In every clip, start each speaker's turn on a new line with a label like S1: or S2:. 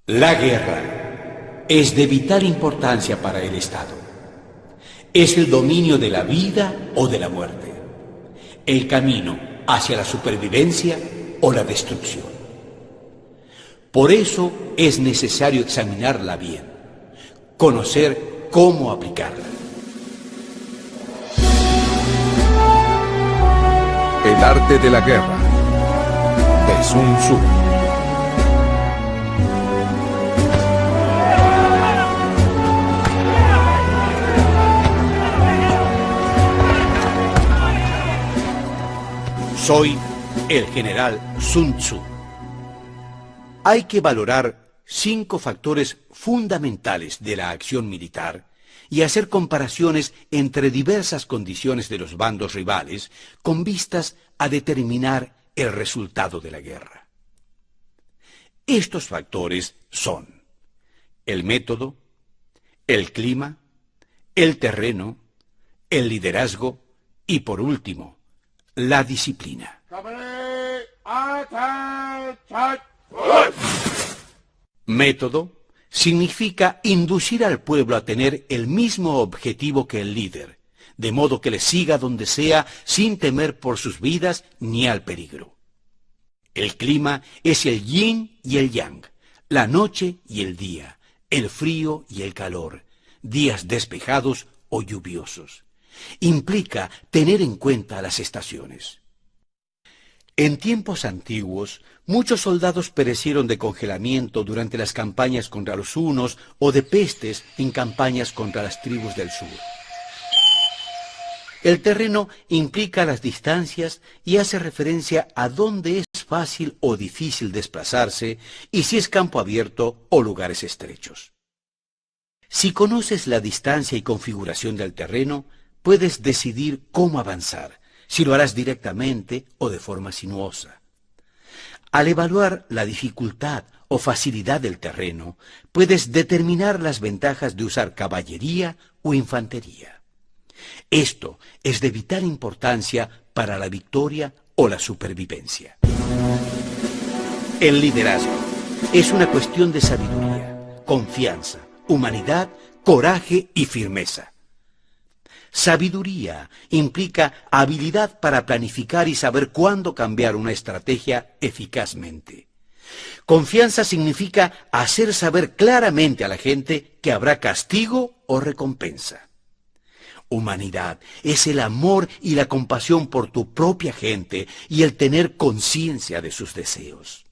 S1: La guerra es de vital importancia para el Estado. Es el dominio de la vida o de la muerte, el camino hacia la supervivencia o la destrucción. Por eso es necesario examinarla bien, conocer cómo aplicarla.
S2: El arte de la guerra, de Sun Tzu.
S1: Soy el general Sun Tzu. Hay que valorar 5 factores fundamentales de la acción militar y hacer comparaciones entre diversas condiciones de los bandos rivales con vistas a determinar el resultado de la guerra. Estos factores son el método, el clima, el terreno, el liderazgo y, por último, la disciplina. Método significa inducir al pueblo a tener el mismo objetivo que el líder, de modo que le siga donde sea sin temer por sus vidas ni al peligro. El clima es el yin y el yang, la noche y el día, el frío y el calor, días despejados o lluviosos. Implica tener en cuenta las estaciones. En tiempos antiguos, muchos soldados perecieron de congelamiento durante las campañas contra los hunos o de pestes en campañas contra las tribus del sur. El terreno implica las distancias y hace referencia a dónde es fácil o difícil desplazarse y si es campo abierto o lugares estrechos. Si conoces la distancia y configuración del terreno, puedes decidir cómo avanzar, si lo harás directamente o de forma sinuosa. Al evaluar la dificultad o facilidad del terreno, puedes determinar las ventajas de usar caballería o infantería. Esto es de vital importancia para la victoria o la supervivencia. El liderazgo es una cuestión de sabiduría, confianza, humanidad, coraje y firmeza. Sabiduría implica habilidad para planificar y saber cuándo cambiar una estrategia eficazmente. Confianza significa hacer saber claramente a la gente que habrá castigo o recompensa. Humanidad es el amor y la compasión por tu propia gente y el tener conciencia de sus deseos.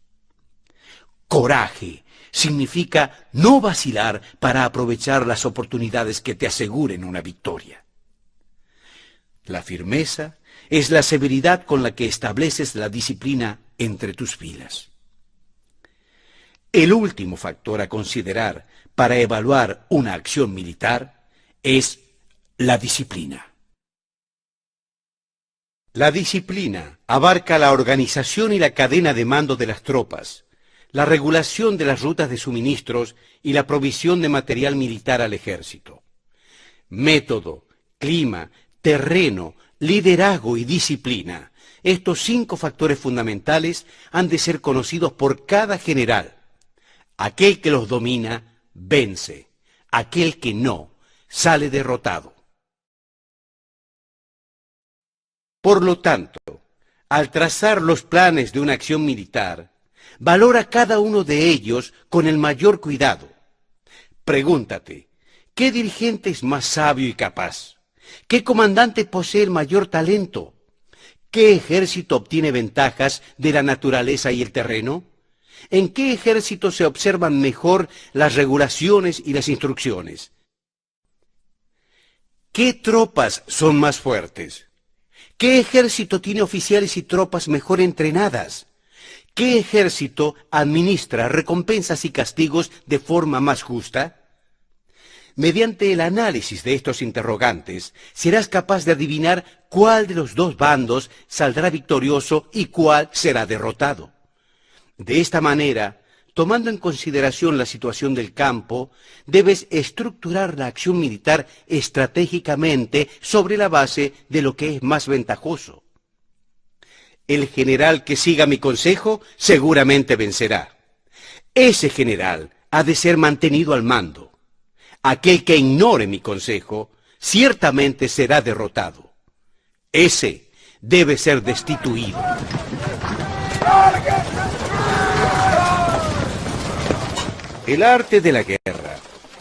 S1: Coraje significa no vacilar para aprovechar las oportunidades que te aseguren una victoria. La firmeza es la severidad con la que estableces la disciplina entre tus filas. El último factor a considerar para evaluar una acción militar es la disciplina. La disciplina abarca la organización y la cadena de mando de las tropas, la regulación de las rutas de suministros y la provisión de material militar al ejército. Método, clima, terreno, liderazgo y disciplina. Estos 5 factores fundamentales han de ser conocidos por cada general. Aquel que los domina, vence. Aquel que no, sale derrotado. Por lo tanto, al trazar los planes de una acción militar, valora cada uno de ellos con el mayor cuidado. Pregúntate, ¿qué dirigente es más sabio y capaz? ¿Qué comandante posee el mayor talento? ¿Qué ejército obtiene ventajas de la naturaleza y el terreno? ¿En qué ejército se observan mejor las regulaciones y las instrucciones? ¿Qué tropas son más fuertes? ¿Qué ejército tiene oficiales y tropas mejor entrenadas? ¿Qué ejército administra recompensas y castigos de forma más justa? Mediante el análisis de estos interrogantes, serás capaz de adivinar cuál de los 2 bandos saldrá victorioso y cuál será derrotado. De esta manera, tomando en consideración la situación del campo, debes estructurar la acción militar estratégicamente sobre la base de lo que es más ventajoso. El general que siga mi consejo seguramente vencerá. Ese general, ha de ser mantenido al mando. Aquel que ignore mi consejo, ciertamente será derrotado. Ese debe ser destituido. El arte de la guerra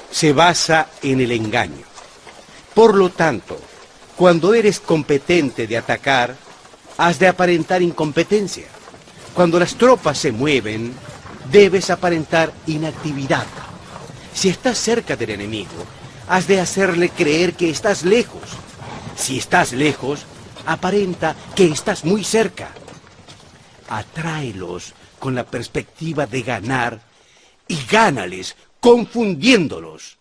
S1: se basa en el engaño. Por lo tanto, cuando eres competente de atacar, has de aparentar incompetencia. Cuando las tropas se mueven, debes aparentar inactividad. Si estás cerca del enemigo, has de hacerle creer que estás lejos. Si estás lejos, aparenta que estás muy cerca. Atráelos con la perspectiva de ganar y gánales confundiéndolos.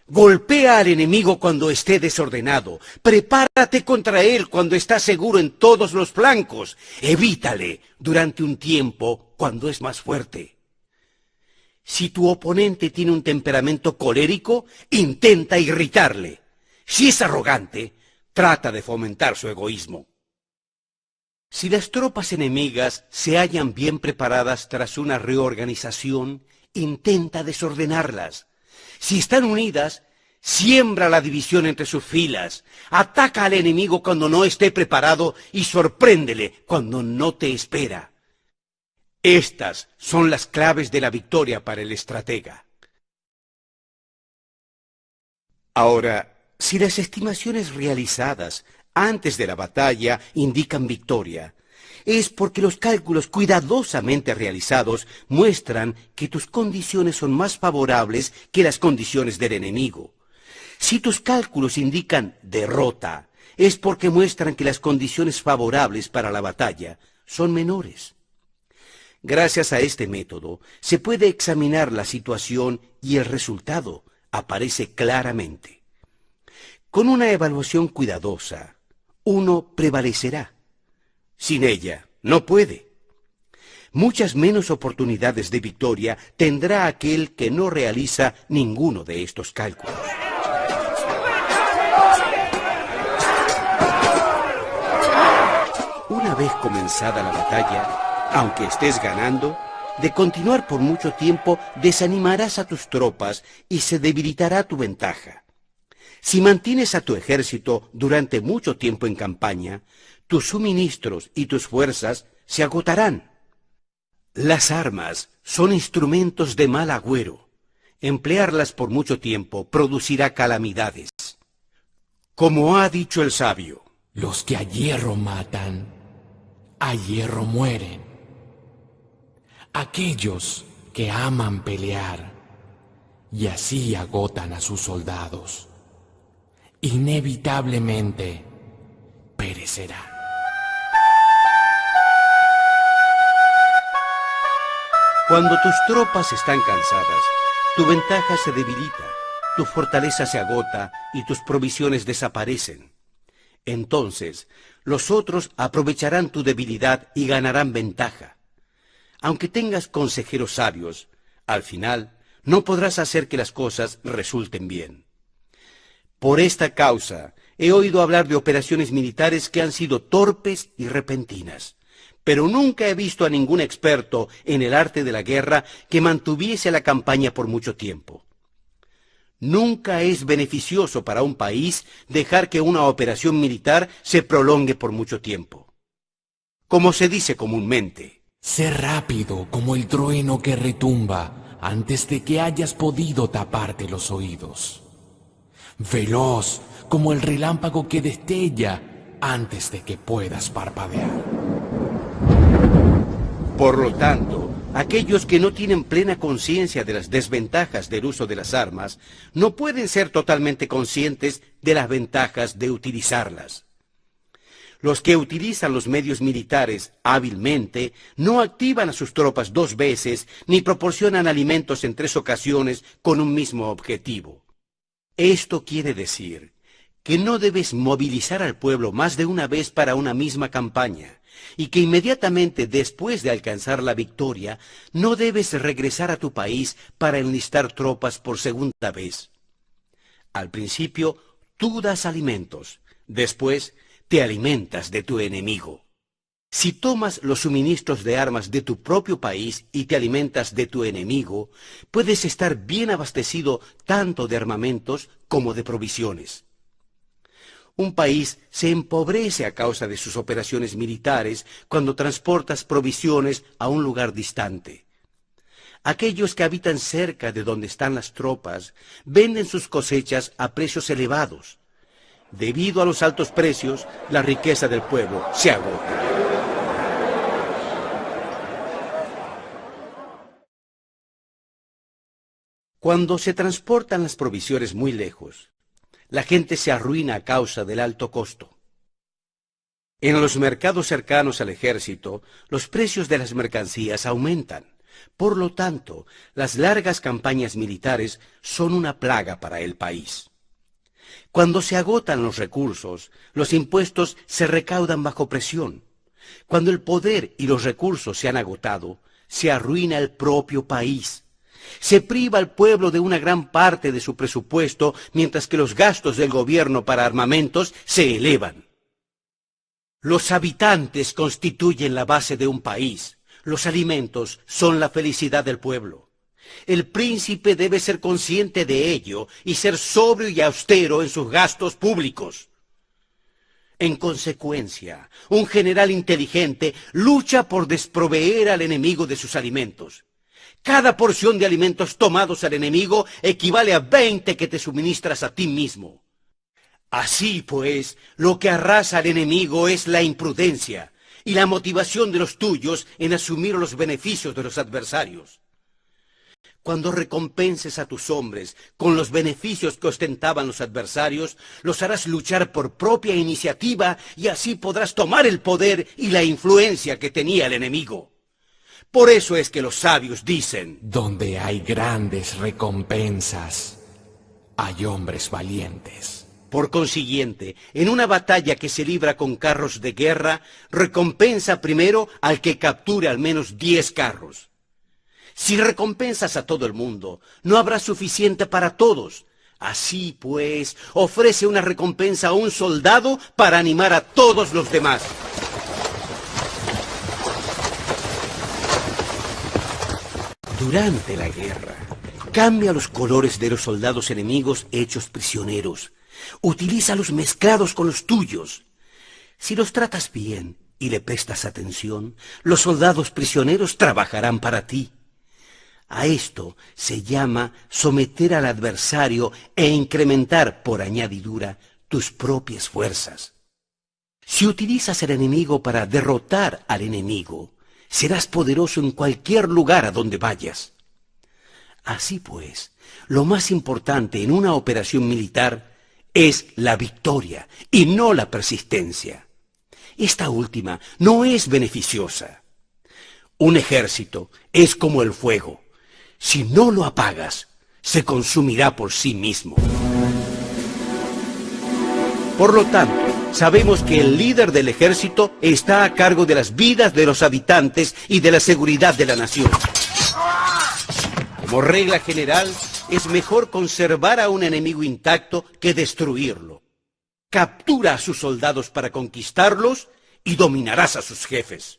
S1: Golpea al enemigo cuando esté desordenado. Prepárate contra él cuando está seguro en todos los flancos. Evítale durante un tiempo cuando es más fuerte. Si tu oponente tiene un temperamento colérico, intenta irritarle. Si es arrogante, trata de fomentar su egoísmo. Si las tropas enemigas se hallan bien preparadas tras una reorganización, intenta desordenarlas. Si están unidas, siembra la división entre sus filas. Ataca al enemigo cuando no esté preparado y sorpréndele cuando no te espera. Estas son las claves de la victoria para el estratega. Ahora, si las estimaciones realizadas antes de la batalla indican victoria, es porque los cálculos cuidadosamente realizados muestran que tus condiciones son más favorables que las condiciones del enemigo. Si tus cálculos indican derrota, es porque muestran que las condiciones favorables para la batalla son menores. Gracias a este método, se puede examinar la situación y el resultado aparece claramente. Con una evaluación cuidadosa, uno prevalecerá. Sin ella, no puede. Muchas menos oportunidades de victoria tendrá aquel que no realiza ninguno de estos cálculos. Una vez comenzada la batalla, aunque estés ganando, de continuar por mucho tiempo desanimarás a tus tropas y se debilitará tu ventaja. Si mantienes a tu ejército durante mucho tiempo en campaña, tus suministros y tus fuerzas se agotarán. Las armas son instrumentos de mal agüero. Emplearlas por mucho tiempo producirá calamidades. Como ha dicho el sabio,
S3: los que a hierro matan, a hierro mueren. Aquellos que aman pelear y así agotan a sus soldados, inevitablemente perecerán.
S1: Cuando tus tropas están cansadas, tu ventaja se debilita, tu fortaleza se agota y tus provisiones desaparecen. Entonces, los otros aprovecharán tu debilidad y ganarán ventaja. Aunque tengas consejeros sabios, al final no podrás hacer que las cosas resulten bien. Por esta causa, he oído hablar de operaciones militares que han sido torpes y repentinas, pero nunca he visto a ningún experto en el arte de la guerra que mantuviese la campaña por mucho tiempo. Nunca es beneficioso para un país dejar que una operación militar se prolongue por mucho tiempo. Como se dice comúnmente,
S3: sé rápido como el trueno que retumba antes de que hayas podido taparte los oídos. Veloz como el relámpago que destella antes de que puedas parpadear.
S1: Por lo tanto, aquellos que no tienen plena conciencia de las desventajas del uso de las armas, no pueden ser totalmente conscientes de las ventajas de utilizarlas. Los que utilizan los medios militares hábilmente no activan a sus tropas 2 veces ni proporcionan alimentos en 3 ocasiones con un mismo objetivo. Esto quiere decir que no debes movilizar al pueblo más de una vez para una misma campaña y que inmediatamente después de alcanzar la victoria no debes regresar a tu país para enlistar tropas por segunda vez. Al principio tú das alimentos, después te alimentas de tu enemigo. Si tomas los suministros de armas de tu propio país y te alimentas de tu enemigo, puedes estar bien abastecido tanto de armamentos como de provisiones. Un país se empobrece a causa de sus operaciones militares cuando transportas provisiones a un lugar distante. Aquellos que habitan cerca de donde están las tropas venden sus cosechas a precios elevados. Debido a los altos precios, la riqueza del pueblo se agota. Cuando se transportan las provisiones muy lejos, la gente se arruina a causa del alto costo. En los mercados cercanos al ejército, los precios de las mercancías aumentan. Por lo tanto, las largas campañas militares son una plaga para el país. Cuando se agotan los recursos, los impuestos se recaudan bajo presión. Cuando el poder y los recursos se han agotado, se arruina el propio país. Se priva al pueblo de una gran parte de su presupuesto, mientras que los gastos del gobierno para armamentos se elevan. Los habitantes constituyen la base de un país. Los alimentos son la felicidad del pueblo. El príncipe debe ser consciente de ello y ser sobrio y austero en sus gastos públicos. En consecuencia, un general inteligente lucha por desproveer al enemigo de sus alimentos. Cada porción de alimentos tomados al enemigo equivale a 20 que te suministras a ti mismo. Así pues, lo que arrasa al enemigo es la imprudencia y la motivación de los tuyos en asumir los beneficios de los adversarios. Cuando recompenses a tus hombres con los beneficios que ostentaban los adversarios, los harás luchar por propia iniciativa y así podrás tomar el poder y la influencia que tenía el enemigo. Por eso es que los sabios dicen:
S3: donde hay grandes recompensas, hay hombres valientes.
S1: Por consiguiente, en una batalla que se libra con carros de guerra, recompensa primero al que capture al menos 10 carros. Si recompensas a todo el mundo, no habrá suficiente para todos. Así pues, ofrece una recompensa a un soldado para animar a todos los demás. Durante la guerra, cambia los colores de los soldados enemigos hechos prisioneros. Utilízalos mezclados con los tuyos. Si los tratas bien y le prestas atención, los soldados prisioneros trabajarán para ti. A esto se llama someter al adversario e incrementar por añadidura tus propias fuerzas. Si utilizas al enemigo para derrotar al enemigo, serás poderoso en cualquier lugar a donde vayas. Así pues, lo más importante en una operación militar es la victoria y no la persistencia. Esta última no es beneficiosa. Un ejército es como el fuego. Si no lo apagas, se consumirá por sí mismo. Por lo tanto, sabemos que el líder del ejército está a cargo de las vidas de los habitantes y de la seguridad de la nación. Como regla general, es mejor conservar a un enemigo intacto que destruirlo. Captura a sus soldados para conquistarlos y dominarás a sus jefes.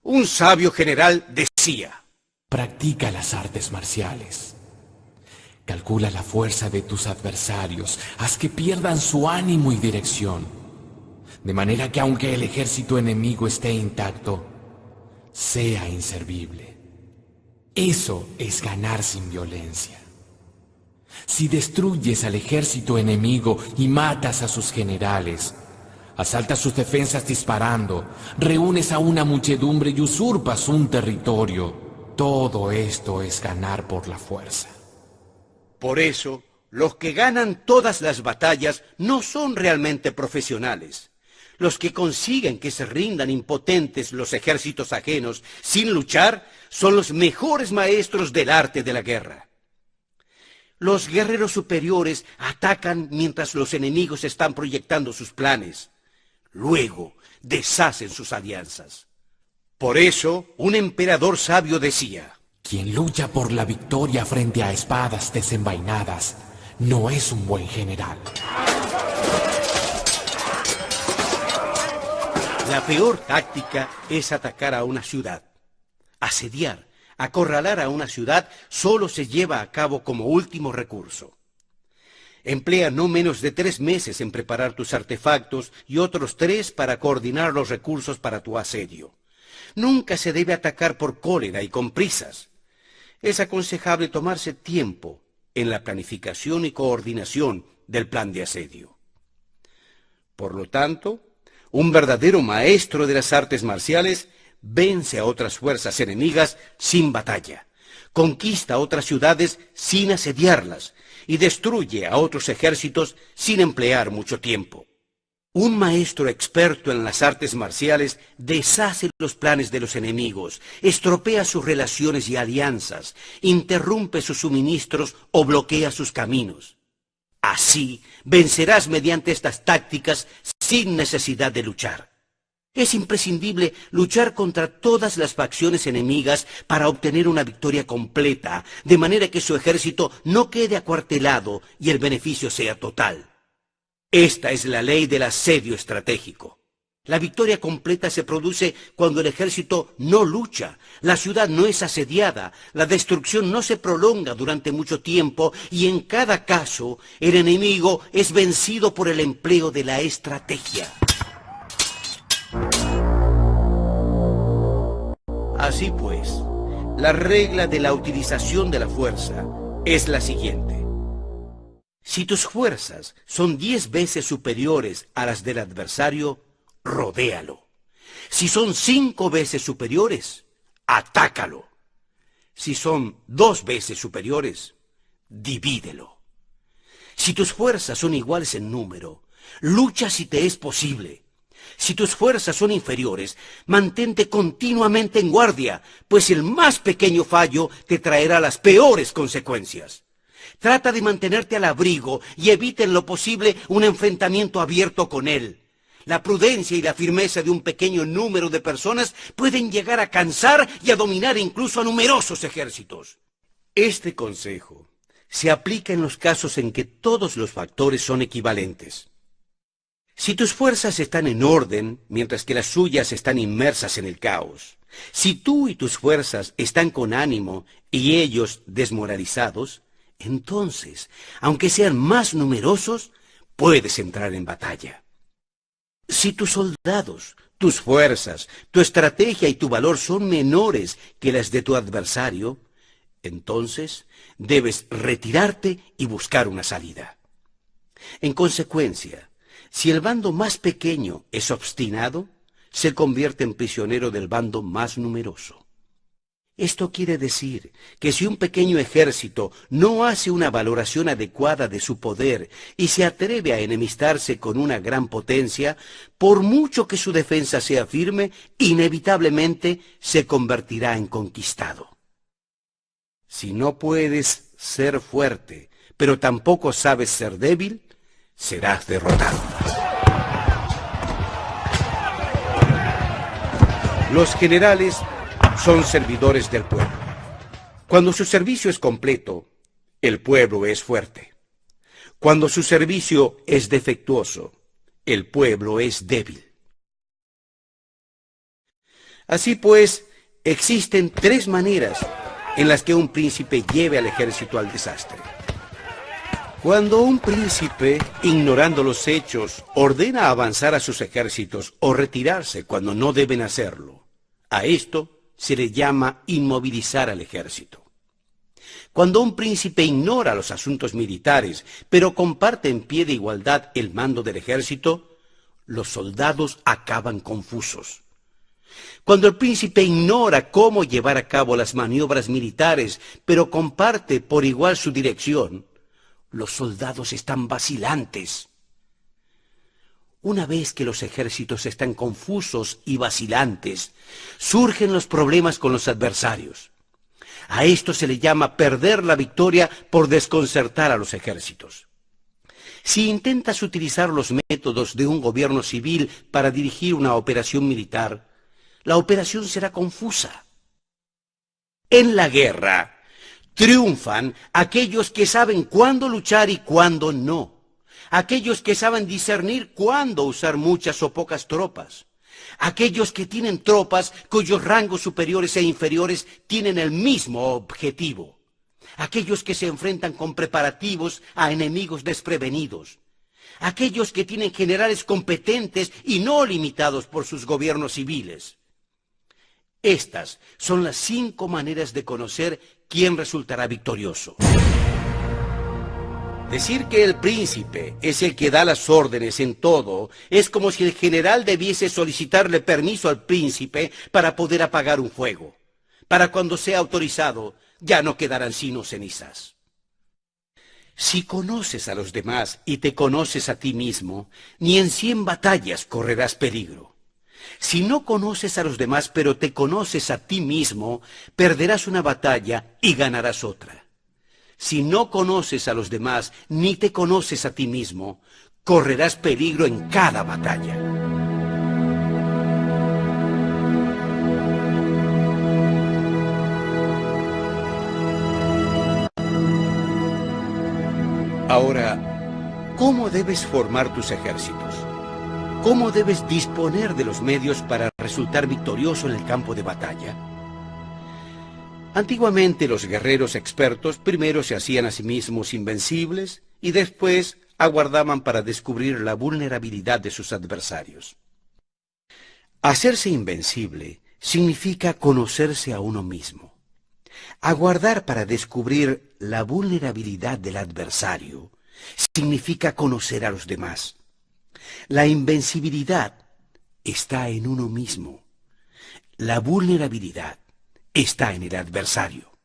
S1: Un sabio general decía:
S3: practica las artes marciales. Calcula la fuerza de tus adversarios, haz que pierdan su ánimo y dirección, de manera que aunque el ejército enemigo esté intacto, sea inservible. Eso es ganar sin violencia. Si destruyes al ejército enemigo y matas a sus generales, asaltas sus defensas disparando, reúnes a una muchedumbre y usurpas un territorio, todo esto es ganar por la fuerza.
S1: Por eso, los que ganan todas las batallas no son realmente profesionales. Los que consiguen que se rindan impotentes los ejércitos ajenos sin luchar son los mejores maestros del arte de la guerra. Los guerreros superiores atacan mientras los enemigos están proyectando sus planes. Luego, deshacen sus alianzas. Por eso, un emperador sabio decía:
S3: quien lucha por la victoria frente a espadas desenvainadas no es un buen general.
S1: La peor táctica es atacar a una ciudad. Asediar, acorralar a una ciudad solo se lleva a cabo como último recurso. Emplea no menos de 3 meses en preparar tus artefactos y otros 3 para coordinar los recursos para tu asedio. Nunca se debe atacar por cólera y con prisas. Es aconsejable tomarse tiempo en la planificación y coordinación del plan de asedio. Por lo tanto, un verdadero maestro de las artes marciales vence a otras fuerzas enemigas sin batalla, conquista otras ciudades sin asediarlas y destruye a otros ejércitos sin emplear mucho tiempo. Un maestro experto en las artes marciales deshace los planes de los enemigos, estropea sus relaciones y alianzas, interrumpe sus suministros o bloquea sus caminos. Así vencerás mediante estas tácticas sin necesidad de luchar. Es imprescindible luchar contra todas las facciones enemigas para obtener una victoria completa, de manera que su ejército no quede acuartelado y el beneficio sea total. Esta es la ley del asedio estratégico. La victoria completa se produce cuando el ejército no lucha, la ciudad no es asediada, la destrucción no se prolonga durante mucho tiempo y en cada caso el enemigo es vencido por el empleo de la estrategia. Así pues, la regla de la utilización de la fuerza es la siguiente. Si tus fuerzas son 10 veces superiores a las del adversario, rodéalo. Si son 5 veces superiores, atácalo. Si son 2 veces superiores, divídelo. Si tus fuerzas son iguales en número, lucha si te es posible. Si tus fuerzas son inferiores, mantente continuamente en guardia, pues el más pequeño fallo te traerá las peores consecuencias. Trata de mantenerte al abrigo y evita en lo posible un enfrentamiento abierto con él. La prudencia y la firmeza de un pequeño número de personas pueden llegar a cansar y a dominar incluso a numerosos ejércitos. Este consejo se aplica en los casos en que todos los factores son equivalentes. Si tus fuerzas están en orden, mientras que las suyas están inmersas en el caos, si tú y tus fuerzas están con ánimo y ellos desmoralizados, entonces, aunque sean más numerosos, puedes entrar en batalla. Si tus soldados, tus fuerzas, tu estrategia y tu valor son menores que las de tu adversario, entonces debes retirarte y buscar una salida. En consecuencia, si el bando más pequeño es obstinado, se convierte en prisionero del bando más numeroso. Esto quiere decir que si un pequeño ejército no hace una valoración adecuada de su poder y se atreve a enemistarse con una gran potencia, por mucho que su defensa sea firme, inevitablemente se convertirá en conquistado. Si no puedes ser fuerte, pero tampoco sabes ser débil, serás derrotado. Los generales son servidores del pueblo. Cuando su servicio es completo, el pueblo es fuerte. Cuando su servicio es defectuoso, el pueblo es débil. Así pues, existen 3 maneras en las que un príncipe lleve al ejército al desastre. Cuando un príncipe, ignorando los hechos, ordena avanzar a sus ejércitos o retirarse cuando no deben hacerlo, a esto se le llama inmovilizar al ejército. Cuando un príncipe ignora los asuntos militares, pero comparte en pie de igualdad el mando del ejército, los soldados acaban confusos. Cuando el príncipe ignora cómo llevar a cabo las maniobras militares, pero comparte por igual su dirección, los soldados están vacilantes. Una vez que los ejércitos están confusos y vacilantes, surgen los problemas con los adversarios. A esto se le llama perder la victoria por desconcertar a los ejércitos. Si intentas utilizar los métodos de un gobierno civil para dirigir una operación militar, la operación será confusa. En la guerra, triunfan aquellos que saben cuándo luchar y cuándo no. Aquellos que saben discernir cuándo usar muchas o pocas tropas. aquellos que tienen tropas cuyos rangos superiores e inferiores tienen el mismo objetivo, aquellos que se enfrentan con preparativos a enemigos desprevenidos, aquellos que tienen generales competentes y no limitados por sus gobiernos civiles. Estas son las 5 maneras de conocer quién resultará victorioso. Decir que el príncipe es el que da las órdenes en todo es como si el general debiese solicitarle permiso al príncipe para poder apagar un fuego. Para cuando sea autorizado, ya no quedarán sino cenizas. Si conoces a los demás y te conoces a ti mismo, ni en 100 batallas correrás peligro. Si no conoces a los demás pero te conoces a ti mismo, perderás una batalla y ganarás otra. Si no conoces a los demás ni te conoces a ti mismo, correrás peligro en cada batalla. Ahora, ¿cómo debes formar tus ejércitos? ¿Cómo debes disponer de los medios para resultar victorioso en el campo de batalla? Antiguamente los guerreros expertos primero se hacían a sí mismos invencibles y después aguardaban para descubrir la vulnerabilidad de sus adversarios. Hacerse invencible significa conocerse a uno mismo. Aguardar para descubrir la vulnerabilidad del adversario significa conocer a los demás. La invencibilidad está en uno mismo. La vulnerabilidad está en el adversario.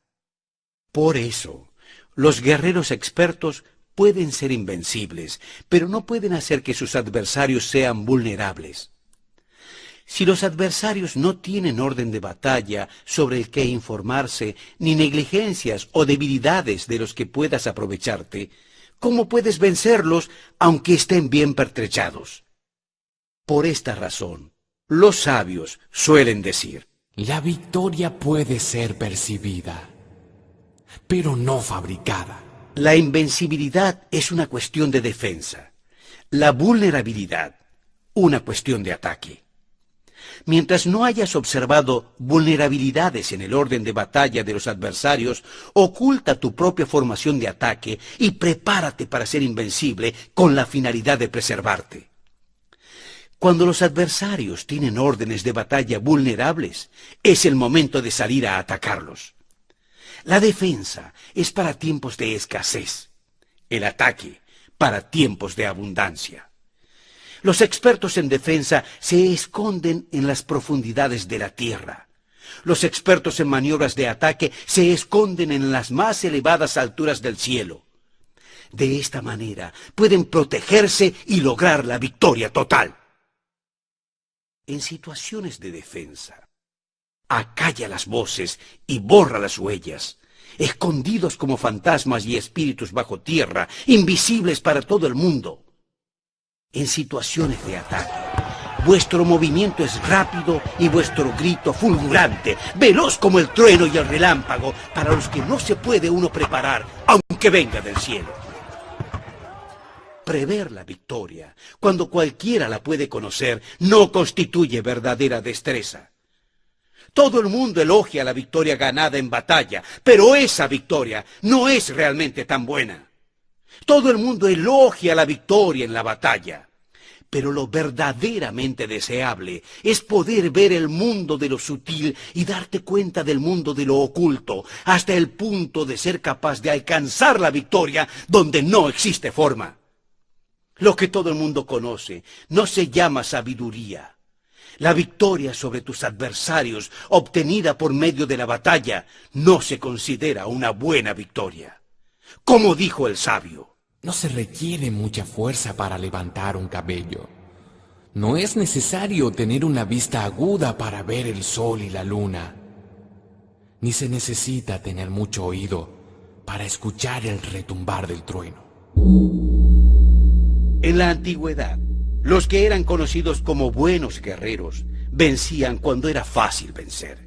S1: Por eso, los guerreros expertos pueden ser invencibles, pero no pueden hacer que sus adversarios sean vulnerables. Si los adversarios no tienen orden de batalla sobre el que informarse, ni negligencias o debilidades de los que puedas aprovecharte, ¿cómo puedes vencerlos aunque estén bien pertrechados? Por esta razón, los sabios suelen decir:
S3: la victoria puede ser percibida, pero no fabricada.
S1: La invencibilidad es una cuestión de defensa, la vulnerabilidad una cuestión de ataque. Mientras no hayas observado vulnerabilidades en el orden de batalla de los adversarios, oculta tu propia formación de ataque y prepárate para ser invencible con la finalidad de preservarte. Cuando los adversarios tienen órdenes de batalla vulnerables, es el momento de salir a atacarlos. La defensa es para tiempos de escasez, el ataque para tiempos de abundancia. Los expertos en defensa se esconden en las profundidades de la tierra. Los expertos en maniobras de ataque se esconden en las más elevadas alturas del cielo. De esta manera pueden protegerse y lograr la victoria total. En situaciones de defensa, acalla las voces y borra las huellas, escondidos como fantasmas y espíritus bajo tierra, invisibles para todo el mundo. En situaciones de ataque, vuestro movimiento es rápido y vuestro grito fulgurante, veloz como el trueno y el relámpago, para los que no se puede uno preparar, aunque venga del cielo. Prever la victoria, cuando cualquiera la puede conocer, no constituye verdadera destreza. Todo el mundo elogia la victoria ganada en batalla, pero esa victoria no es realmente tan buena. Todo el mundo elogia la victoria en la batalla, pero lo verdaderamente deseable es poder ver el mundo de lo sutil y darte cuenta del mundo de lo oculto, hasta el punto de ser capaz de alcanzar la victoria donde no existe forma. Lo que todo el mundo conoce no se llama sabiduría. La victoria sobre tus adversarios, obtenida por medio de la batalla, no se considera una buena victoria. Como dijo el sabio:
S3: no se requiere mucha fuerza para levantar un cabello. No es necesario tener una vista aguda para ver el sol y la luna. Ni se necesita tener mucho oído para escuchar el retumbar del trueno.
S1: En la antigüedad, los que eran conocidos como buenos guerreros vencían cuando era fácil vencer.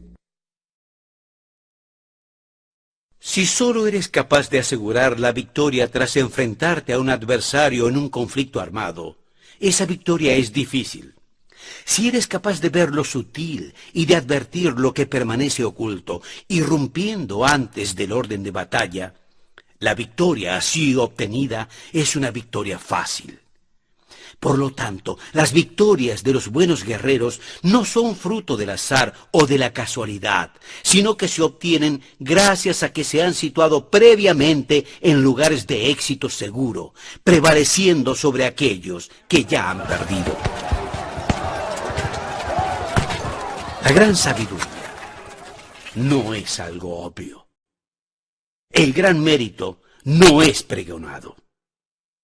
S1: Si solo eres capaz de asegurar la victoria tras enfrentarte a un adversario en un conflicto armado, esa victoria es difícil. Si eres capaz de ver lo sutil y de advertir lo que permanece oculto, irrumpiendo antes del orden de batalla, la victoria así obtenida es una victoria fácil. Por lo tanto, las victorias de los buenos guerreros no son fruto del azar o de la casualidad, sino que se obtienen gracias a que se han situado previamente en lugares de éxito seguro, prevaleciendo sobre aquellos que ya han perdido. La gran sabiduría no es algo obvio. El gran mérito no es pregonado.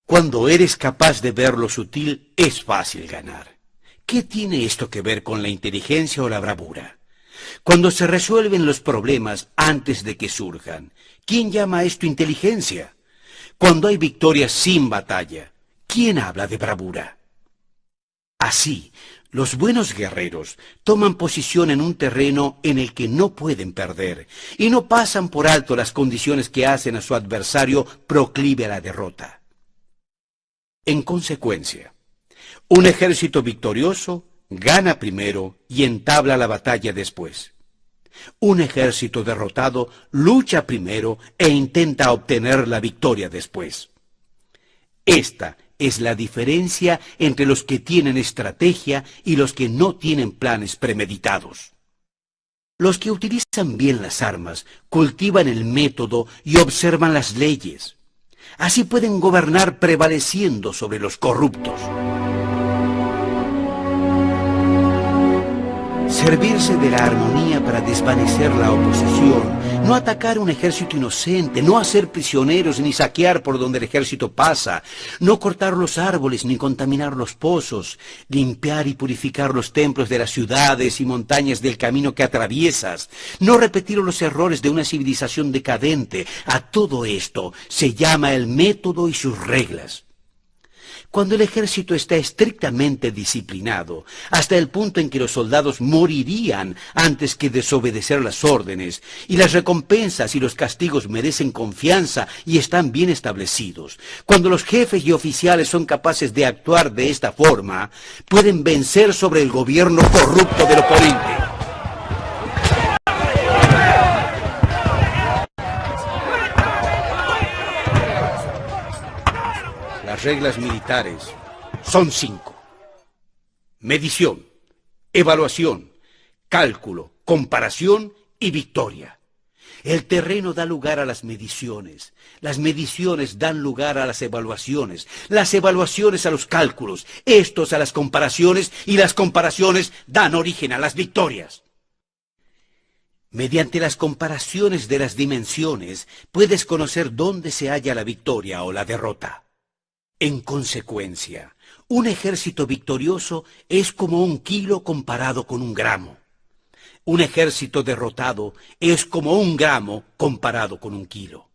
S1: Cuando eres capaz de ver lo sutil, es fácil ganar. ¿Qué tiene esto que ver con la inteligencia o la bravura? Cuando se resuelven los problemas antes de que surjan, ¿quién llama a esto inteligencia? Cuando hay victorias sin batalla, ¿quién habla de bravura? Así, los buenos guerreros toman posición en un terreno en el que no pueden perder y no pasan por alto las condiciones que hacen a su adversario proclive a la derrota. En consecuencia, un ejército victorioso gana primero y entabla la batalla después. Un ejército derrotado lucha primero e intenta obtener la victoria después. Esta es la diferencia entre los que tienen estrategia y los que no tienen planes premeditados. Los que utilizan bien las armas cultivan el método y observan las leyes. Así pueden gobernar prevaleciendo sobre los corruptos. Servirse de la armonía para desvanecer la oposición, no atacar un ejército inocente, no hacer prisioneros ni saquear por donde el ejército pasa, no cortar los árboles ni contaminar los pozos, limpiar y purificar los templos de las ciudades y montañas del camino que atraviesas, no repetir los errores de una civilización decadente. A todo esto se llama el método y sus reglas. Cuando el ejército está estrictamente disciplinado, hasta el punto en que los soldados morirían antes que desobedecer las órdenes, y las recompensas y los castigos merecen confianza y están bien establecidos, cuando los jefes y oficiales son capaces de actuar de esta forma, pueden vencer sobre el gobierno corrupto del oponente. Las reglas militares son 5. Medición, evaluación, cálculo, comparación y victoria. El terreno da lugar a las mediciones dan lugar a las evaluaciones a los cálculos, estos a las comparaciones y las comparaciones dan origen a las victorias. Mediante las comparaciones de las dimensiones puedes conocer dónde se halla la victoria o la derrota. En consecuencia, un ejército victorioso es como 1 kilo comparado con 1 gramo. Un ejército derrotado es como 1 gramo comparado con 1 kilo.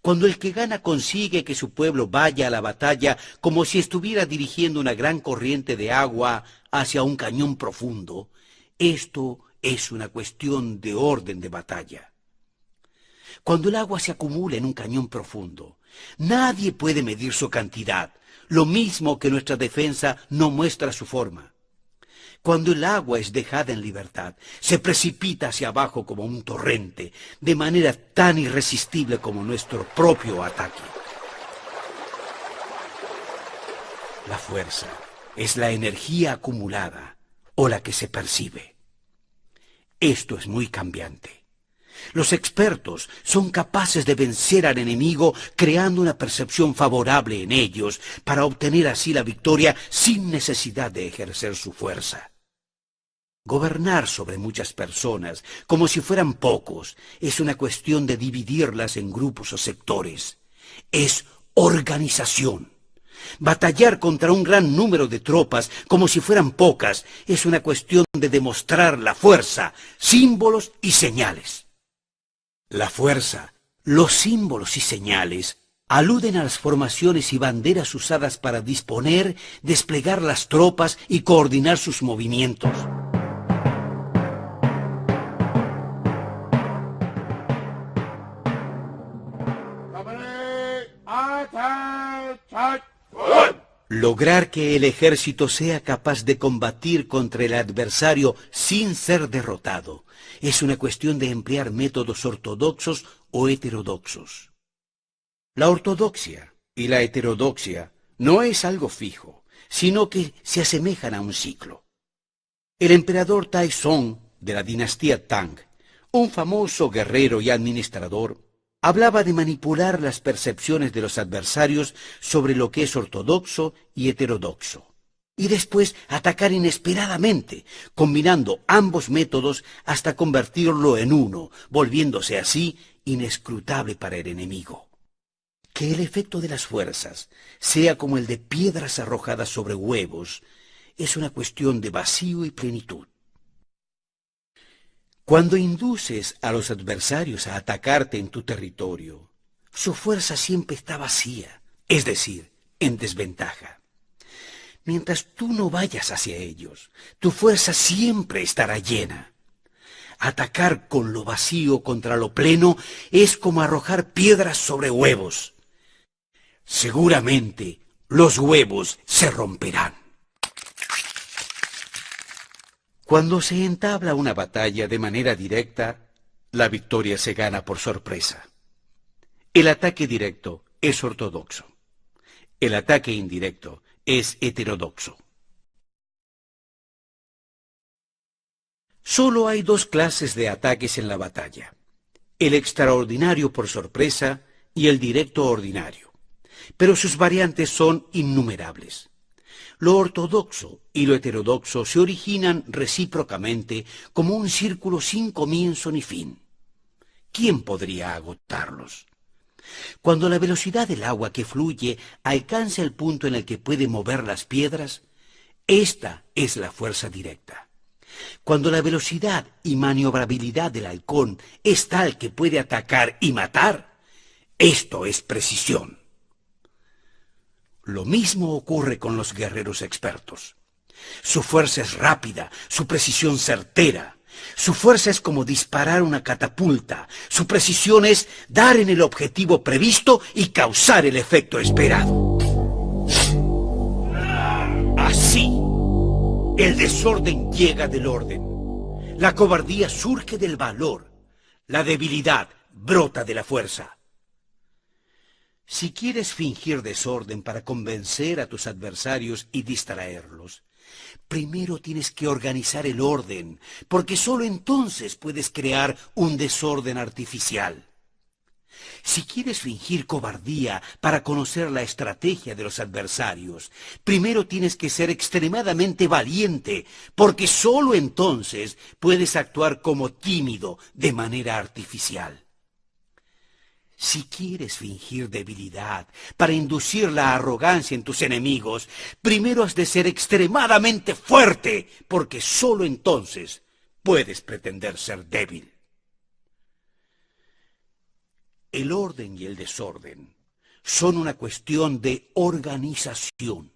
S1: Cuando el que gana consigue que su pueblo vaya a la batalla como si estuviera dirigiendo una gran corriente de agua hacia un cañón profundo, esto es una cuestión de orden de batalla. Cuando el agua se acumula en un cañón profundo, nadie puede medir su cantidad, lo mismo que nuestra defensa no muestra su forma. Cuando el agua es dejada en libertad, se precipita hacia abajo como un torrente, de manera tan irresistible como nuestro propio ataque. La fuerza es la energía acumulada o la que se percibe. Esto es muy cambiante. Los expertos son capaces de vencer al enemigo creando una percepción favorable en ellos para obtener así la victoria sin necesidad de ejercer su fuerza. Gobernar sobre muchas personas como si fueran pocos es una cuestión de dividirlas en grupos o sectores. Es organización. Batallar contra un gran número de tropas como si fueran pocas es una cuestión de demostrar la fuerza, símbolos y señales. La fuerza, los símbolos y señales aluden a las formaciones y banderas usadas para disponer, desplegar las tropas y coordinar sus movimientos. Lograr que el ejército sea capaz de combatir contra el adversario sin ser derrotado es una cuestión de emplear métodos ortodoxos o heterodoxos. La ortodoxia y la heterodoxia no es algo fijo, sino que se asemejan a un ciclo. El emperador Taizong de la dinastía Tang, un famoso guerrero y administrador, hablaba de manipular las percepciones de los adversarios sobre lo que es ortodoxo y heterodoxo, y después atacar inesperadamente, combinando ambos métodos hasta convertirlo en uno, volviéndose así inescrutable para el enemigo. Que el efecto de las fuerzas sea como el de piedras arrojadas sobre huevos es una cuestión de vacío y plenitud. Cuando induces a los adversarios a atacarte en tu territorio, su fuerza siempre está vacía, es decir, en desventaja. Mientras tú no vayas hacia ellos, tu fuerza siempre estará llena. Atacar con lo vacío contra lo pleno es como arrojar piedras sobre huevos. Seguramente los huevos se romperán. Cuando se entabla una batalla de manera directa, la victoria se gana por sorpresa. El ataque directo es ortodoxo. El ataque indirecto es heterodoxo. Solo hay dos clases de ataques en la batalla: el extraordinario por sorpresa y el directo ordinario. Pero sus variantes son innumerables. Lo ortodoxo y lo heterodoxo se originan recíprocamente como un círculo sin comienzo ni fin. ¿Quién podría agotarlos? Cuando la velocidad del agua que fluye alcanza el punto en el que puede mover las piedras, esta es la fuerza directa. Cuando la velocidad y maniobrabilidad del halcón es tal que puede atacar y matar, esto es precisión. Lo mismo ocurre con los guerreros expertos. Su fuerza es rápida, su precisión certera. Su fuerza es como disparar una catapulta. Su precisión es dar en el objetivo previsto y causar el efecto esperado. Así, el desorden llega del orden. La cobardía surge del valor. La debilidad brota de la fuerza. Si quieres fingir desorden para convencer a tus adversarios y distraerlos, primero tienes que organizar el orden, porque solo entonces puedes crear un desorden artificial. Si quieres fingir cobardía para conocer la estrategia de los adversarios, primero tienes que ser extremadamente valiente, porque solo entonces puedes actuar como tímido de manera artificial. Si quieres fingir debilidad para inducir la arrogancia en tus enemigos, primero has de ser extremadamente fuerte, porque solo entonces puedes pretender ser débil. El orden y el desorden son una cuestión de organización.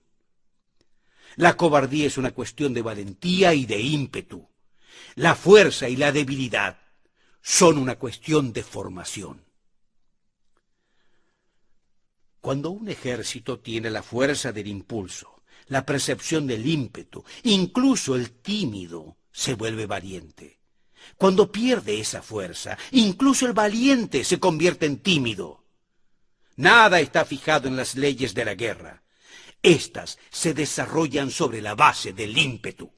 S1: La cobardía es una cuestión de valentía y de ímpetu. La fuerza y la debilidad son una cuestión de formación. Cuando un ejército tiene la fuerza del impulso, la percepción del ímpetu, incluso el tímido se vuelve valiente. Cuando pierde esa fuerza, incluso el valiente se convierte en tímido. Nada está fijado en las leyes de la guerra. Estas se desarrollan sobre la base del ímpetu.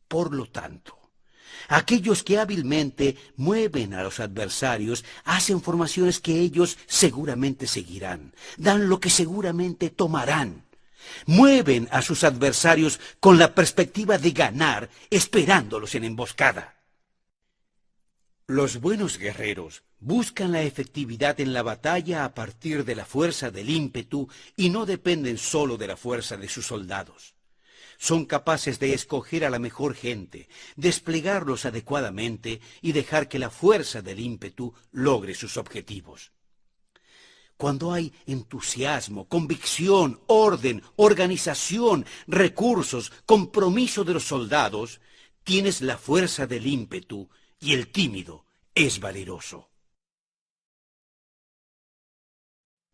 S1: Por lo tanto, aquellos que hábilmente mueven a los adversarios hacen formaciones que ellos seguramente seguirán, dan lo que seguramente tomarán. Mueven a sus adversarios con la perspectiva de ganar, esperándolos en emboscada. Los buenos guerreros buscan la efectividad en la batalla a partir de la fuerza del ímpetu y no dependen solo de la fuerza de sus soldados. Son capaces de escoger a la mejor gente, desplegarlos adecuadamente y dejar que la fuerza del ímpetu logre sus objetivos. Cuando hay entusiasmo, convicción, orden, organización, recursos, compromiso de los soldados, tienes la fuerza del ímpetu y el tímido es valeroso.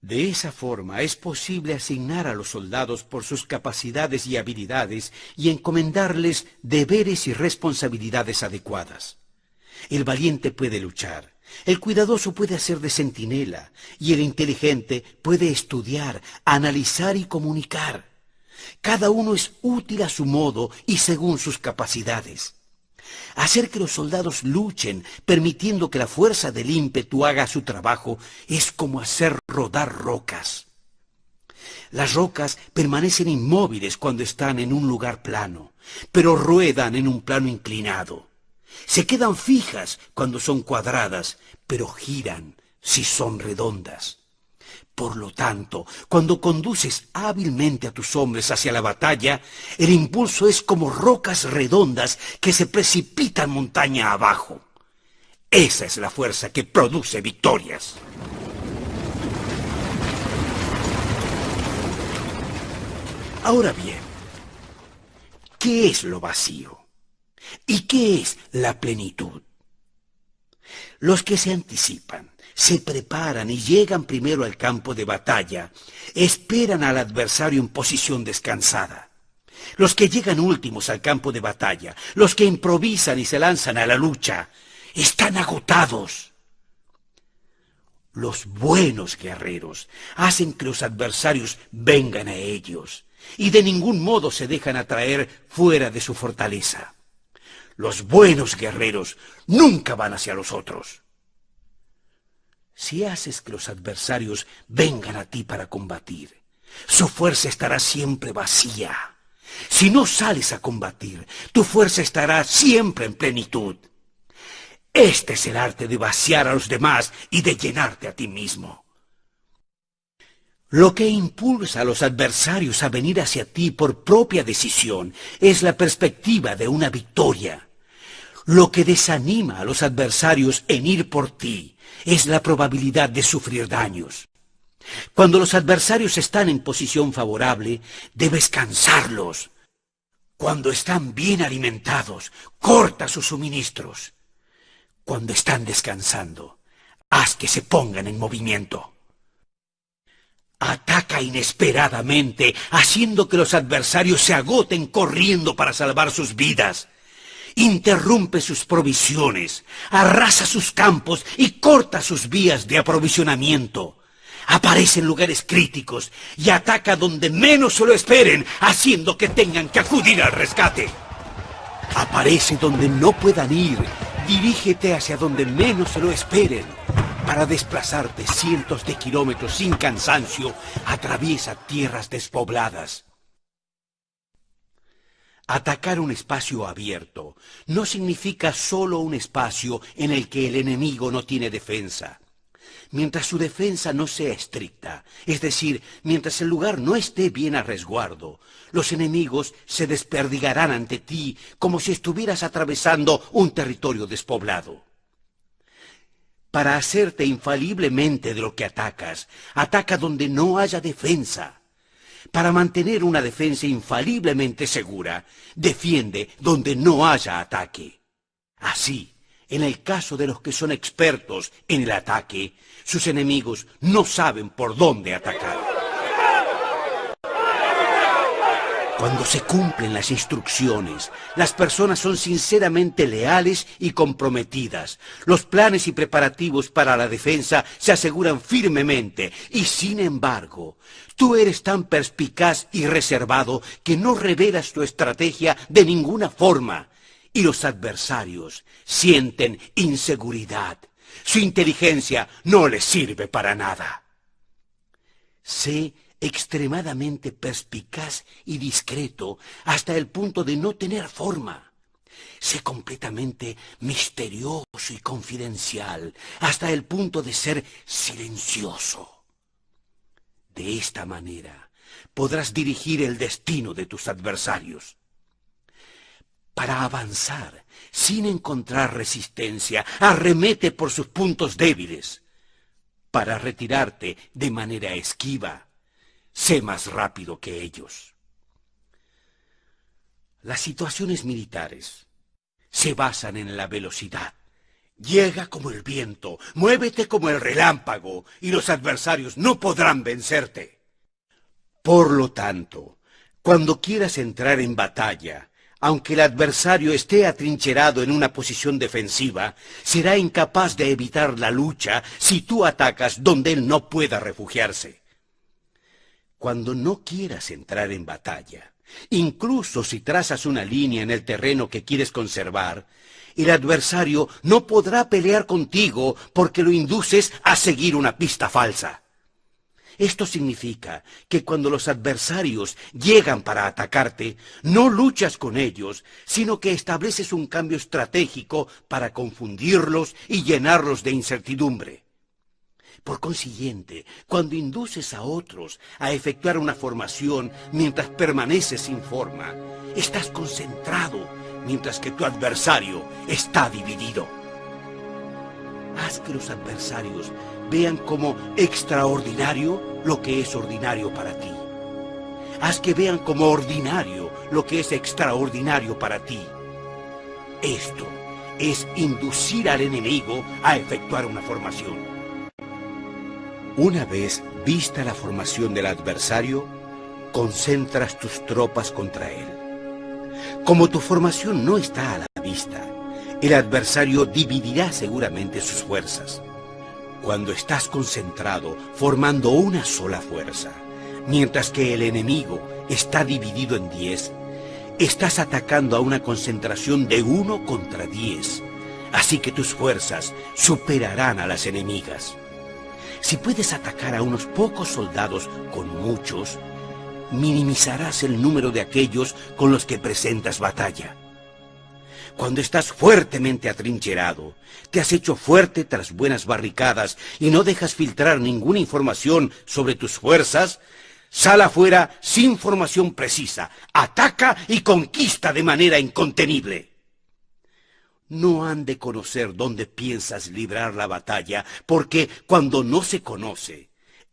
S1: De esa forma es posible asignar a los soldados por sus capacidades y habilidades y encomendarles deberes y responsabilidades adecuadas. El valiente puede luchar, el cuidadoso puede hacer de centinela y el inteligente puede estudiar, analizar y comunicar. Cada uno es útil a su modo y según sus capacidades. Hacer que los soldados luchen, permitiendo que la fuerza del ímpetu haga su trabajo, es como hacer rodar rocas. Las rocas permanecen inmóviles cuando están en un lugar plano, pero ruedan en un plano inclinado. Se quedan fijas cuando son cuadradas, pero giran si son redondas. Por lo tanto, cuando conduces hábilmente a tus hombres hacia la batalla, el impulso es como rocas redondas que se precipitan montaña abajo. Esa es la fuerza que produce victorias. Ahora bien, ¿qué es lo vacío? ¿Y qué es la plenitud? Los que se anticipan, se preparan y llegan primero al campo de batalla, esperan al adversario en posición descansada. Los que llegan últimos al campo de batalla, los que improvisan y se lanzan a la lucha, están agotados. Los buenos guerreros hacen que los adversarios vengan a ellos y de ningún modo se dejan atraer fuera de su fortaleza. Los buenos guerreros nunca van hacia los otros. Si haces que los adversarios vengan a ti para combatir, su fuerza estará siempre vacía. Si no sales a combatir, tu fuerza estará siempre en plenitud. Este es el arte de vaciar a los demás y de llenarte a ti mismo. Lo que impulsa a los adversarios a venir hacia ti por propia decisión es la perspectiva de una victoria. Lo que desanima a los adversarios en ir por ti es la probabilidad de sufrir daños. Cuando los adversarios están en posición favorable, debes cansarlos. Cuando están bien alimentados, corta sus suministros. Cuando están descansando, haz que se pongan en movimiento. Ataca inesperadamente, haciendo que los adversarios se agoten corriendo para salvar sus vidas. Interrumpe sus provisiones, arrasa sus campos y corta sus vías de aprovisionamiento. Aparece en lugares críticos y ataca donde menos se lo esperen, haciendo que tengan que acudir al rescate. Aparece donde no puedan ir, dirígete hacia donde menos se lo esperen. Para desplazarte cientos de kilómetros sin cansancio, atraviesa tierras despobladas. Atacar un espacio abierto no significa solo un espacio en el que el enemigo no tiene defensa. Mientras su defensa no sea estricta, es decir, mientras el lugar no esté bien a resguardo, los enemigos se desperdigarán ante ti como si estuvieras atravesando un territorio despoblado. Para hacerte infaliblemente de lo que atacas, ataca donde no haya defensa. Para mantener una defensa infaliblemente segura, defiende donde no haya ataque. Así, en el caso de los que son expertos en el ataque, sus enemigos no saben por dónde atacar. Cuando se cumplen las instrucciones, las personas son sinceramente leales y comprometidas. Los planes y preparativos para la defensa se aseguran firmemente y, sin embargo, tú eres tan perspicaz y reservado que no revelas tu estrategia de ninguna forma y los adversarios sienten inseguridad. Su inteligencia no les sirve para nada. Sé extremadamente perspicaz y discreto hasta el punto de no tener forma. Sé completamente misterioso y confidencial hasta el punto de ser silencioso. De esta manera podrás dirigir el destino de tus adversarios. Para avanzar sin encontrar resistencia, arremete por sus puntos débiles. Para retirarte de manera esquiva, sé más rápido que ellos. Las situaciones militares se basan en la velocidad Llega como el viento, muévete como el relámpago, y los adversarios no podrán vencerte. Por lo tanto, cuando quieras entrar en batalla, aunque el adversario esté atrincherado en una posición defensiva, será incapaz de evitar la lucha si tú atacas donde él no pueda refugiarse. Cuando no quieras entrar en batalla, incluso si trazas una línea en el terreno que quieres conservar, el adversario no podrá pelear contigo porque lo induces a seguir una pista falsa. Esto significa que cuando los adversarios llegan para atacarte, no luchas con ellos, sino que estableces un cambio estratégico para confundirlos y llenarlos de incertidumbre. Por consiguiente, cuando induces a otros a efectuar una formación mientras permaneces sin forma, estás concentrado, mientras que tu adversario está dividido. Haz que los adversarios vean como extraordinario lo que es ordinario para ti. Haz que vean como ordinario lo que es extraordinario para ti. Esto es inducir al enemigo a efectuar una formación. Una vez vista la formación del adversario, concentras tus tropas contra él. Como tu formación no está a la vista, el adversario dividirá seguramente sus fuerzas. Cuando estás concentrado, formando una sola fuerza, mientras que el enemigo está dividido en 10, estás atacando a una concentración de 1 contra 10, así que tus fuerzas superarán a las enemigas. Si puedes atacar a unos pocos soldados con muchos, minimizarás el número de aquellos con los que presentas batalla. Cuando estás fuertemente atrincherado, te has hecho fuerte tras buenas barricadas y no dejas filtrar ninguna información sobre tus fuerzas, sal afuera sin formación precisa, ataca y conquista de manera incontenible. No han de conocer dónde piensas librar la batalla, porque cuando no se conoce,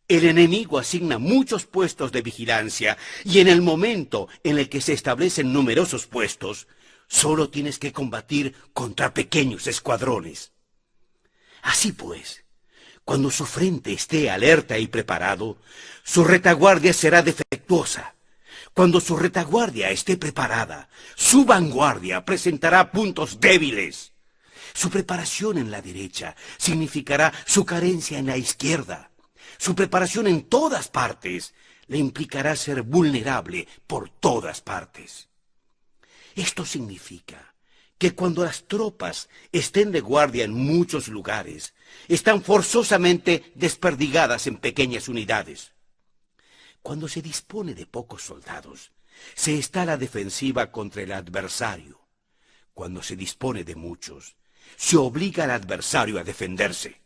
S1: el enemigo asigna muchos puestos de vigilancia y en el momento en el que se establecen numerosos puestos, solo tienes que combatir contra pequeños escuadrones. Así pues, cuando su frente esté alerta y preparado, su retaguardia será defectuosa. Cuando su retaguardia esté preparada, su vanguardia presentará puntos débiles. Su preparación en la derecha significará su carencia en la izquierda. Su preparación en todas partes le implicará ser vulnerable por todas partes. Esto significa que cuando las tropas estén de guardia en muchos lugares, están forzosamente desperdigadas en pequeñas unidades. Cuando se dispone de pocos soldados, se está a la defensiva contra el adversario. Cuando se dispone de muchos, se obliga al adversario a defenderse.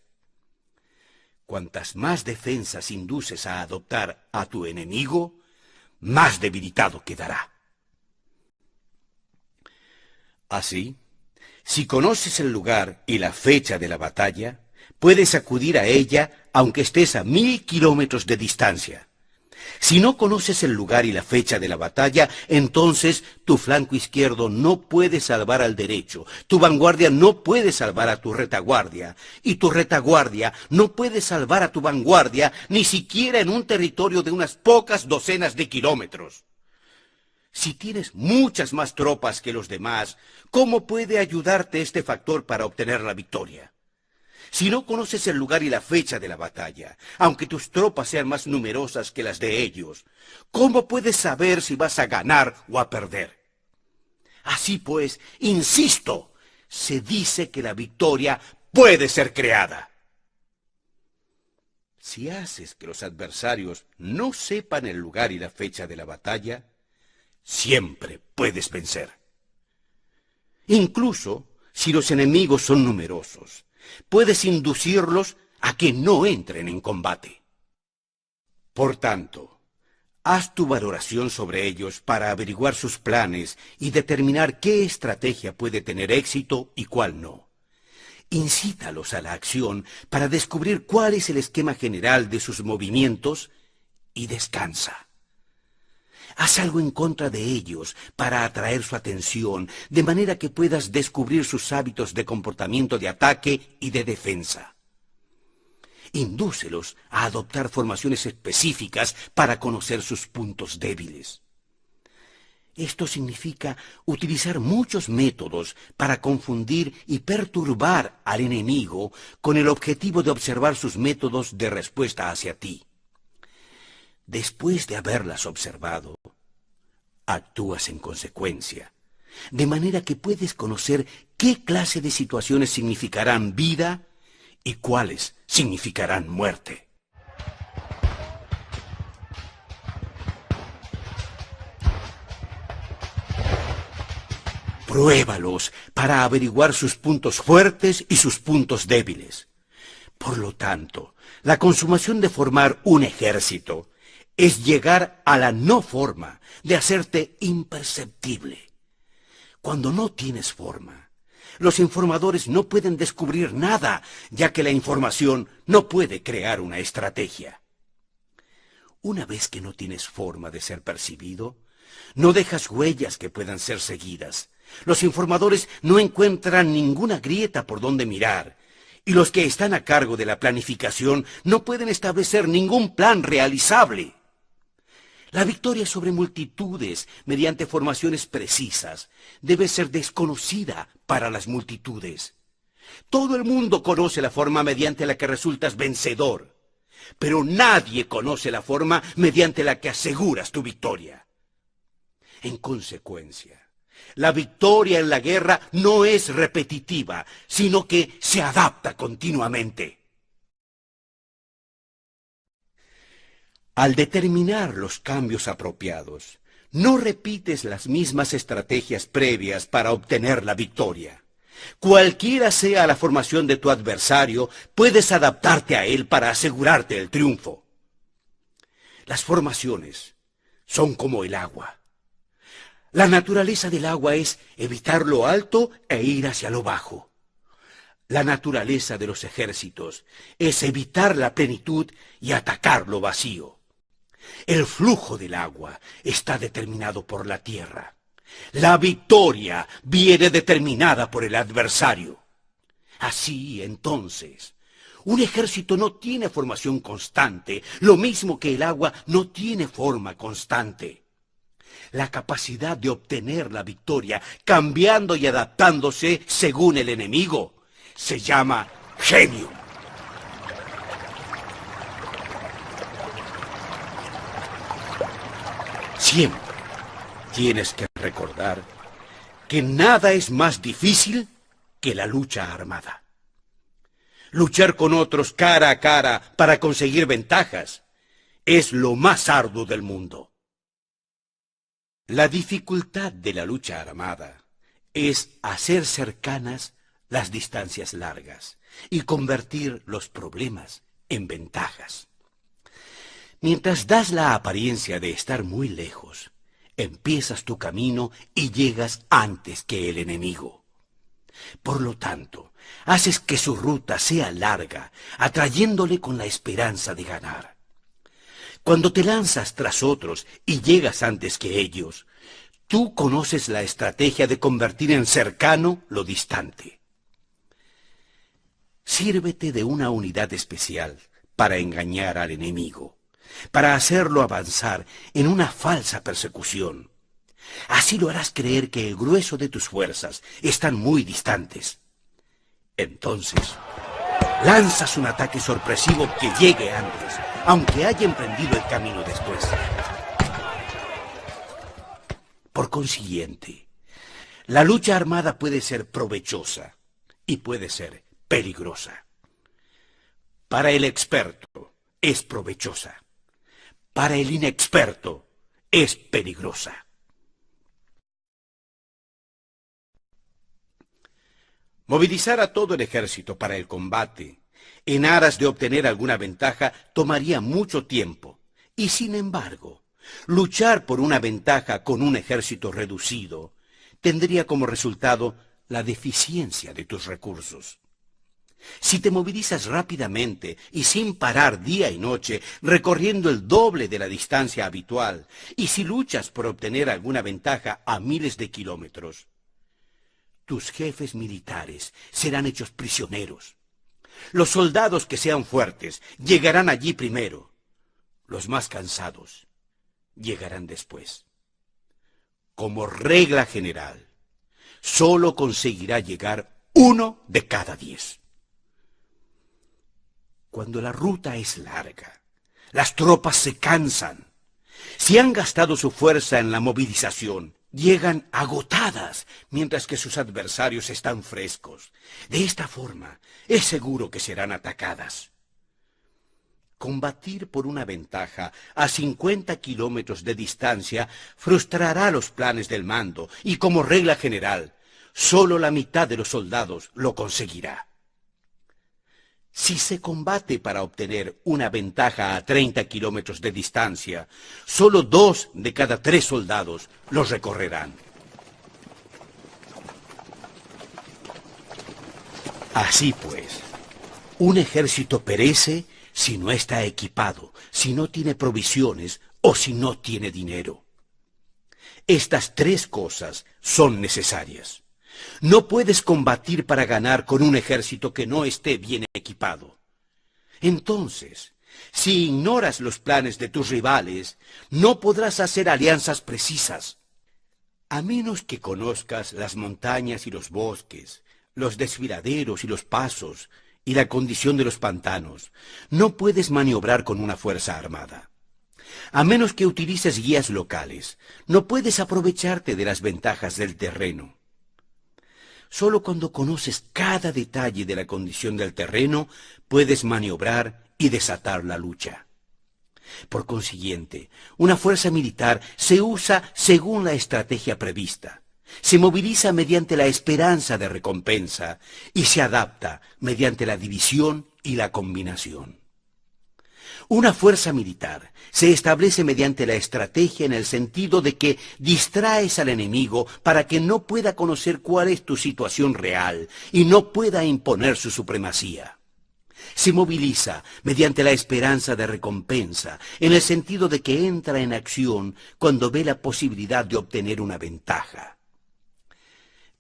S1: Cuantas más defensas induces a adoptar a tu enemigo, más debilitado quedará. Así, si conoces el lugar y la fecha de la batalla, puedes acudir a ella aunque estés a 1000 kilómetros de distancia. Si no conoces el lugar y la fecha de la batalla, entonces tu flanco izquierdo no puede salvar al derecho, tu vanguardia no puede salvar a tu retaguardia, y tu retaguardia no puede salvar a tu vanguardia ni siquiera en un territorio de unas pocas docenas de kilómetros. Si tienes muchas más tropas que los demás, ¿cómo puede ayudarte este factor para obtener la victoria? Si no conoces el lugar y la fecha de la batalla, aunque tus tropas sean más numerosas que las de ellos, ¿cómo puedes saber si vas a ganar o a perder? Así pues, insisto, se dice que la victoria puede ser creada. Si haces que los adversarios no sepan el lugar y la fecha de la batalla, siempre puedes vencer. Incluso si los enemigos son numerosos, puedes inducirlos a que no entren en combate. Por tanto, haz tu valoración sobre ellos para averiguar sus planes y determinar qué estrategia puede tener éxito y cuál no. Incítalos a la acción para descubrir cuál es el esquema general de sus movimientos y descansa. Haz algo en contra de ellos para atraer su atención, de manera que puedas descubrir sus hábitos de comportamiento de ataque y de defensa. Indúcelos a adoptar formaciones específicas para conocer sus puntos débiles. Esto significa utilizar muchos métodos para confundir y perturbar al enemigo con el objetivo de observar sus métodos de respuesta hacia ti. Después de haberlas observado, actúas en consecuencia, de manera que puedes conocer qué clase de situaciones significarán vida y cuáles significarán muerte. Pruébalos para averiguar sus puntos fuertes y sus puntos débiles. Por lo tanto, la consumación de formar un ejército es llegar a la no forma de hacerte imperceptible. Cuando no tienes forma, los informadores no pueden descubrir nada, ya que la información no puede crear una estrategia. Una vez que no tienes forma de ser percibido, no dejas huellas que puedan ser seguidas. Los informadores no encuentran ninguna grieta por donde mirar, y los que están a cargo de la planificación no pueden establecer ningún plan realizable. La victoria sobre multitudes mediante formaciones precisas debe ser desconocida para las multitudes. Todo el mundo conoce la forma mediante la que resultas vencedor, pero nadie conoce la forma mediante la que aseguras tu victoria. En consecuencia, la victoria en la guerra no es repetitiva, sino que se adapta continuamente. Al determinar los cambios apropiados, no repites las mismas estrategias previas para obtener la victoria. Cualquiera sea la formación de tu adversario, puedes adaptarte a él para asegurarte el triunfo. Las formaciones son como el agua. La naturaleza del agua es evitar lo alto e ir hacia lo bajo. La naturaleza de los ejércitos es evitar la plenitud y atacar lo vacío. El flujo del agua está determinado por la tierra. La victoria viene determinada por el adversario. Así, entonces, un ejército no tiene formación constante, lo mismo que el agua no tiene forma constante. La capacidad de obtener la victoria cambiando y adaptándose según el enemigo se llama genio. Siempre tienes que recordar que nada es más difícil que la lucha armada. Luchar con otros cara a cara para conseguir ventajas es lo más arduo del mundo. La dificultad de la lucha armada es hacer cercanas las distancias largas y convertir los problemas en ventajas. Mientras das la apariencia de estar muy lejos, empiezas tu camino y llegas antes que el enemigo. Por lo tanto, haces que su ruta sea larga, atrayéndole con la esperanza de ganar. Cuando te lanzas tras otros y llegas antes que ellos, tú conoces la estrategia de convertir en cercano lo distante. Sírvete de una unidad especial para engañar al enemigo, para hacerlo avanzar en una falsa persecución. Así lo harás creer que el grueso de tus fuerzas están muy distantes. Entonces, lanzas un ataque sorpresivo que llegue antes, aunque haya emprendido el camino después. Por consiguiente, la lucha armada puede ser provechosa y puede ser peligrosa. Para el experto es provechosa. Para el inexperto es peligrosa. Movilizar a todo el ejército para el combate, en aras de obtener alguna ventaja, tomaría mucho tiempo. Y sin embargo, luchar por una ventaja con un ejército reducido tendría como resultado la deficiencia de tus recursos. Si te movilizas rápidamente y sin parar día y noche, recorriendo el doble de la distancia habitual, y si luchas por obtener alguna ventaja a miles de kilómetros, tus jefes militares serán hechos prisioneros. Los soldados que sean fuertes llegarán allí primero. Los más cansados llegarán después. Como regla general, solo conseguirá llegar 1 de cada 10. Cuando la ruta es larga, las tropas se cansan. Si han gastado su fuerza en la movilización, llegan agotadas, mientras que sus adversarios están frescos. De esta forma, es seguro que serán atacadas. Combatir por una ventaja a 50 kilómetros de distancia frustrará los planes del mando y, como regla general, solo la mitad de los soldados lo conseguirá. Si se combate para obtener una ventaja a 30 kilómetros de distancia, solo 2 de cada 3 soldados los recorrerán. Así pues, un ejército perece si no está equipado, si no tiene provisiones o si no tiene dinero. Estas 3 cosas son necesarias. No puedes combatir para ganar con un ejército que no esté bien equipado. Entonces, si ignoras los planes de tus rivales, no podrás hacer alianzas precisas. A menos que conozcas las montañas y los bosques, los desfiladeros y los pasos, y la condición de los pantanos, no puedes maniobrar con una fuerza armada. A menos que utilices guías locales, no puedes aprovecharte de las ventajas del terreno. Solo cuando conoces cada detalle de la condición del terreno, puedes maniobrar y desatar la lucha. Por consiguiente, una fuerza militar se usa según la estrategia prevista, se moviliza mediante la esperanza de recompensa y se adapta mediante la división y la combinación. Una fuerza militar se establece mediante la estrategia en el sentido de que distraes al enemigo para que no pueda conocer cuál es tu situación real y no pueda imponer su supremacía. Se moviliza mediante la esperanza de recompensa en el sentido de que entra en acción cuando ve la posibilidad de obtener una ventaja.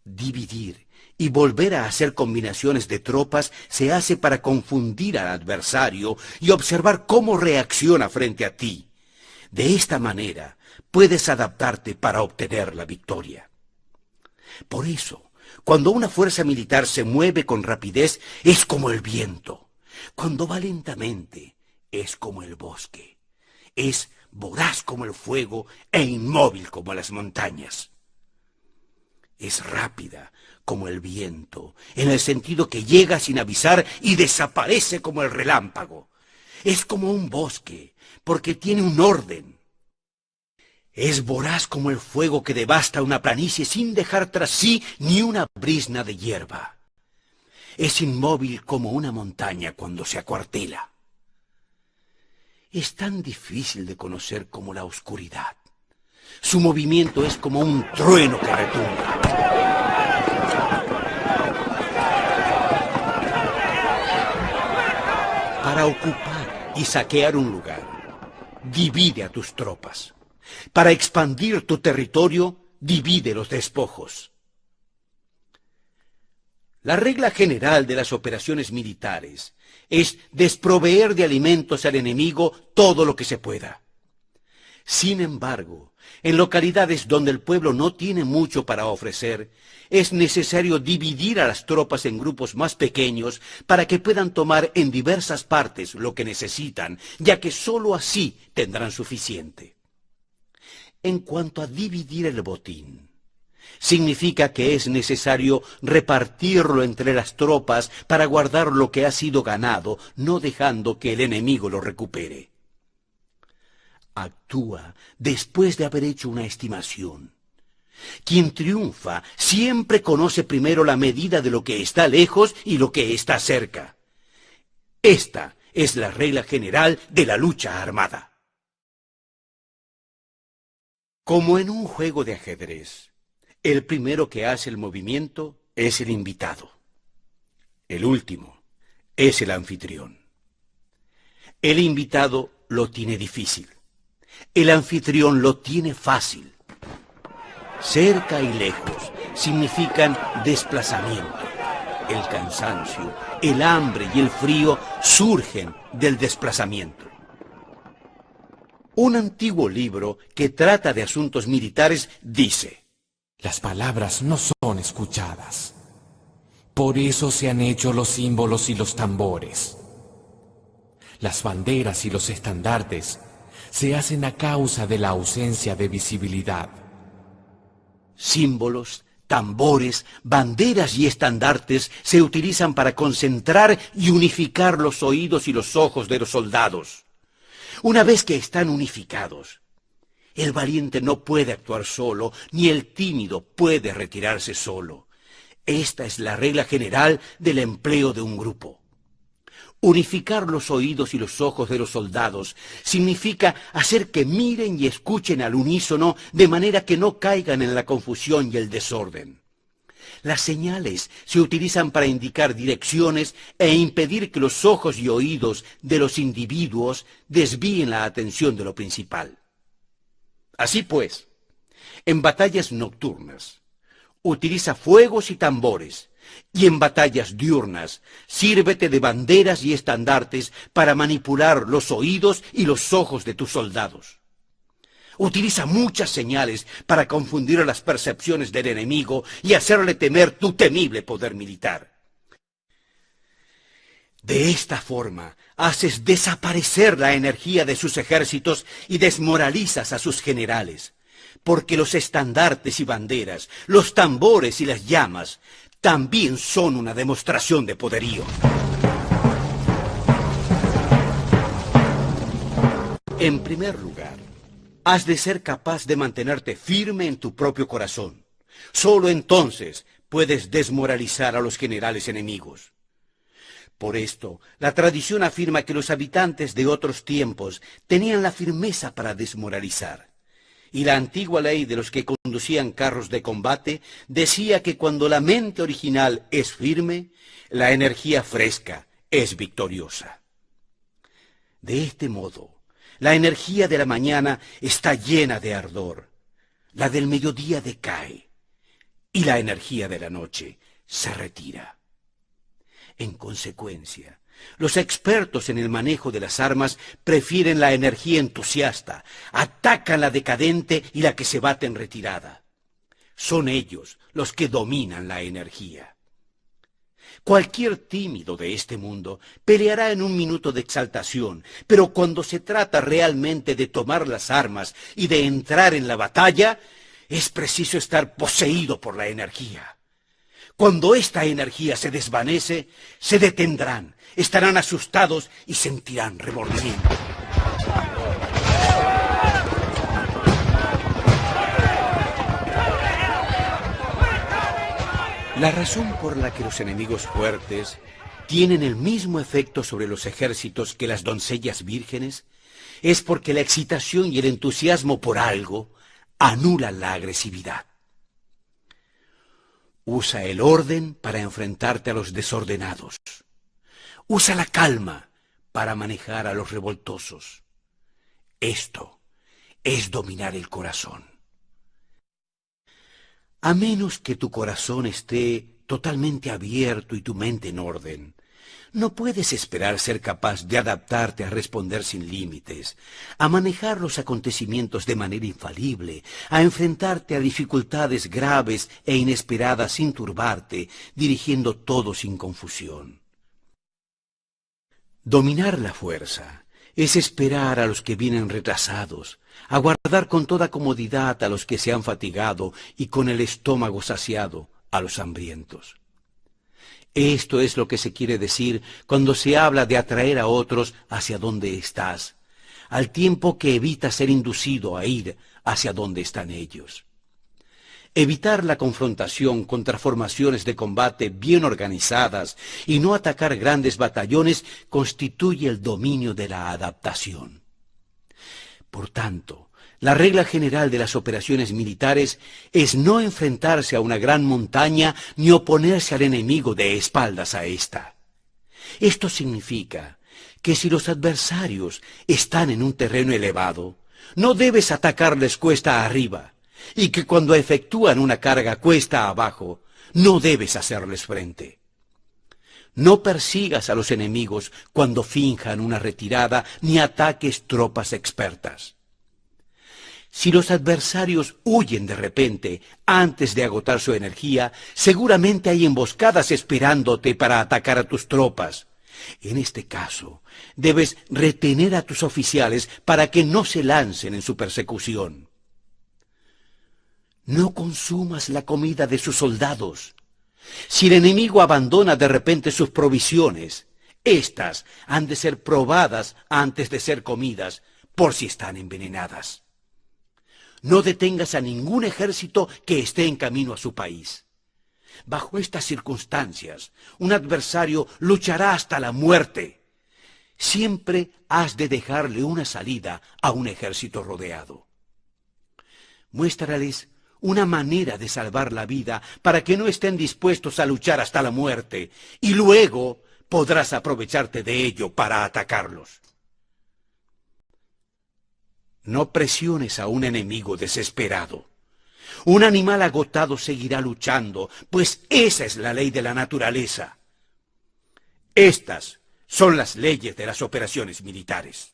S1: Dividir y volver a hacer combinaciones de tropas se hace para confundir al adversario y observar cómo reacciona frente a ti. De esta manera puedes adaptarte para obtener la victoria. Por eso, cuando una fuerza militar se mueve con rapidez, es como el viento. Cuando va lentamente, es como el bosque. Es voraz como el fuego e inmóvil como las montañas. Es rápida como el viento, en el sentido que llega sin avisar y desaparece como el relámpago. Es como un bosque, porque tiene un orden. Es voraz como el fuego que devasta una planicie sin dejar tras sí ni una brizna de hierba. Es inmóvil como una montaña cuando se acuartela. Es tan difícil de conocer como la oscuridad. Su movimiento es como un trueno que retumba. Para ocupar y saquear un lugar, divide a tus tropas. Para expandir tu territorio, divide los despojos. La regla general de las operaciones militares es desproveer de alimentos al enemigo todo lo que se pueda. Sin embargo, en localidades donde el pueblo no tiene mucho para ofrecer, es necesario dividir a las tropas en grupos más pequeños para que puedan tomar en diversas partes lo que necesitan, ya que sólo así tendrán suficiente. En cuanto a dividir el botín, significa que es necesario repartirlo entre las tropas para guardar lo que ha sido ganado, no dejando que el enemigo lo recupere. Actúa después de haber hecho una estimación. Quien triunfa siempre conoce primero la medida de lo que está lejos y lo que está cerca. Esta es la regla general de la lucha armada. Como en un juego de ajedrez, el primero que hace el movimiento es el invitado. El último es el anfitrión. El invitado lo tiene difícil. El anfitrión lo tiene fácil. Cerca y lejos significan desplazamiento. El cansancio, el hambre y el frío surgen del desplazamiento. Un antiguo libro que trata de asuntos militares dice:
S3: las palabras no son escuchadas. Por eso se han hecho los símbolos y los tambores. Las banderas y los estandartes se hacen a causa de la ausencia de visibilidad.
S1: Símbolos, tambores, banderas y estandartes se utilizan para concentrar y unificar los oídos y los ojos de los soldados. Una vez que están unificados, el valiente no puede actuar solo, ni el tímido puede retirarse solo. Esta es la regla general del empleo de un grupo. Unificar los oídos y los ojos de los soldados significa hacer que miren y escuchen al unísono de manera que no caigan en la confusión y el desorden. Las señales se utilizan para indicar direcciones e impedir que los ojos y oídos de los individuos desvíen la atención de lo principal. Así pues, en batallas nocturnas, utiliza fuegos y tambores, y en batallas diurnas, sírvete de banderas y estandartes para manipular los oídos y los ojos de tus soldados. Utiliza muchas señales para confundir las percepciones del enemigo y hacerle temer tu temible poder militar. De esta forma, haces desaparecer la energía de sus ejércitos y desmoralizas a sus generales, porque los estandartes y banderas, los tambores y las llamas también son una demostración de poderío. En primer lugar, has de ser capaz de mantenerte firme en tu propio corazón. Solo entonces puedes desmoralizar a los generales enemigos. Por esto, la tradición afirma que los habitantes de otros tiempos tenían la firmeza para desmoralizar. Y la antigua ley de los que conducían carros de combate decía que cuando la mente original es firme, la energía fresca es victoriosa. De este modo, la energía de la mañana está llena de ardor, la del mediodía decae y la energía de la noche se retira. En consecuencia, los expertos en el manejo de las armas prefieren la energía entusiasta, atacan la decadente y la que se bate en retirada. Son ellos los que dominan la energía. Cualquier tímido de este mundo peleará en un minuto de exaltación, pero cuando se trata realmente de tomar las armas y de entrar en la batalla, es preciso estar poseído por la energía. Cuando esta energía se desvanece, se detendrán, estarán asustados y sentirán remordimiento. La razón por la que los enemigos fuertes tienen el mismo efecto sobre los ejércitos que las doncellas vírgenes es porque la excitación y el entusiasmo por algo anulan la agresividad. Usa el orden para enfrentarte a los desordenados. Usa la calma para manejar a los revoltosos. Esto es dominar el corazón. A menos que tu corazón esté totalmente abierto y tu mente en orden, no puedes esperar ser capaz de adaptarte a responder sin límites, a manejar los acontecimientos de manera infalible, a enfrentarte a dificultades graves e inesperadas sin turbarte, dirigiendo todo sin confusión. Dominar la fuerza es esperar a los que vienen retrasados, aguardar con toda comodidad a los que se han fatigado y con el estómago saciado a los hambrientos. Esto es lo que se quiere decir cuando se habla de atraer a otros hacia donde estás, al tiempo que evitas ser inducido a ir hacia donde están ellos. Evitar la confrontación contra formaciones de combate bien organizadas y no atacar grandes batallones constituye el dominio de la adaptación. Por tanto, la regla general de las operaciones militares es no enfrentarse a una gran montaña ni oponerse al enemigo de espaldas a ésta. Esto significa que si los adversarios están en un terreno elevado, no debes atacarles cuesta arriba, y que cuando efectúan una carga cuesta abajo, no debes hacerles frente. No persigas a los enemigos cuando finjan una retirada, ni ataques tropas expertas. Si los adversarios huyen de repente antes de agotar su energía, seguramente hay emboscadas esperándote para atacar a tus tropas. En este caso, debes retener a tus oficiales para que no se lancen en su persecución. No consumas la comida de sus soldados. Si el enemigo abandona de repente sus provisiones, éstas han de ser probadas antes de ser comidas, por si están envenenadas. No detengas a ningún ejército que esté en camino a su país. Bajo estas circunstancias, un adversario luchará hasta la muerte. Siempre has de dejarle una salida a un ejército rodeado. Muéstrales una manera de salvar la vida para que no estén dispuestos a luchar hasta la muerte, y luego podrás aprovecharte de ello para atacarlos. No presiones a un enemigo desesperado. Un animal agotado seguirá luchando, pues esa es la ley de la naturaleza. Estas son las leyes de las operaciones militares.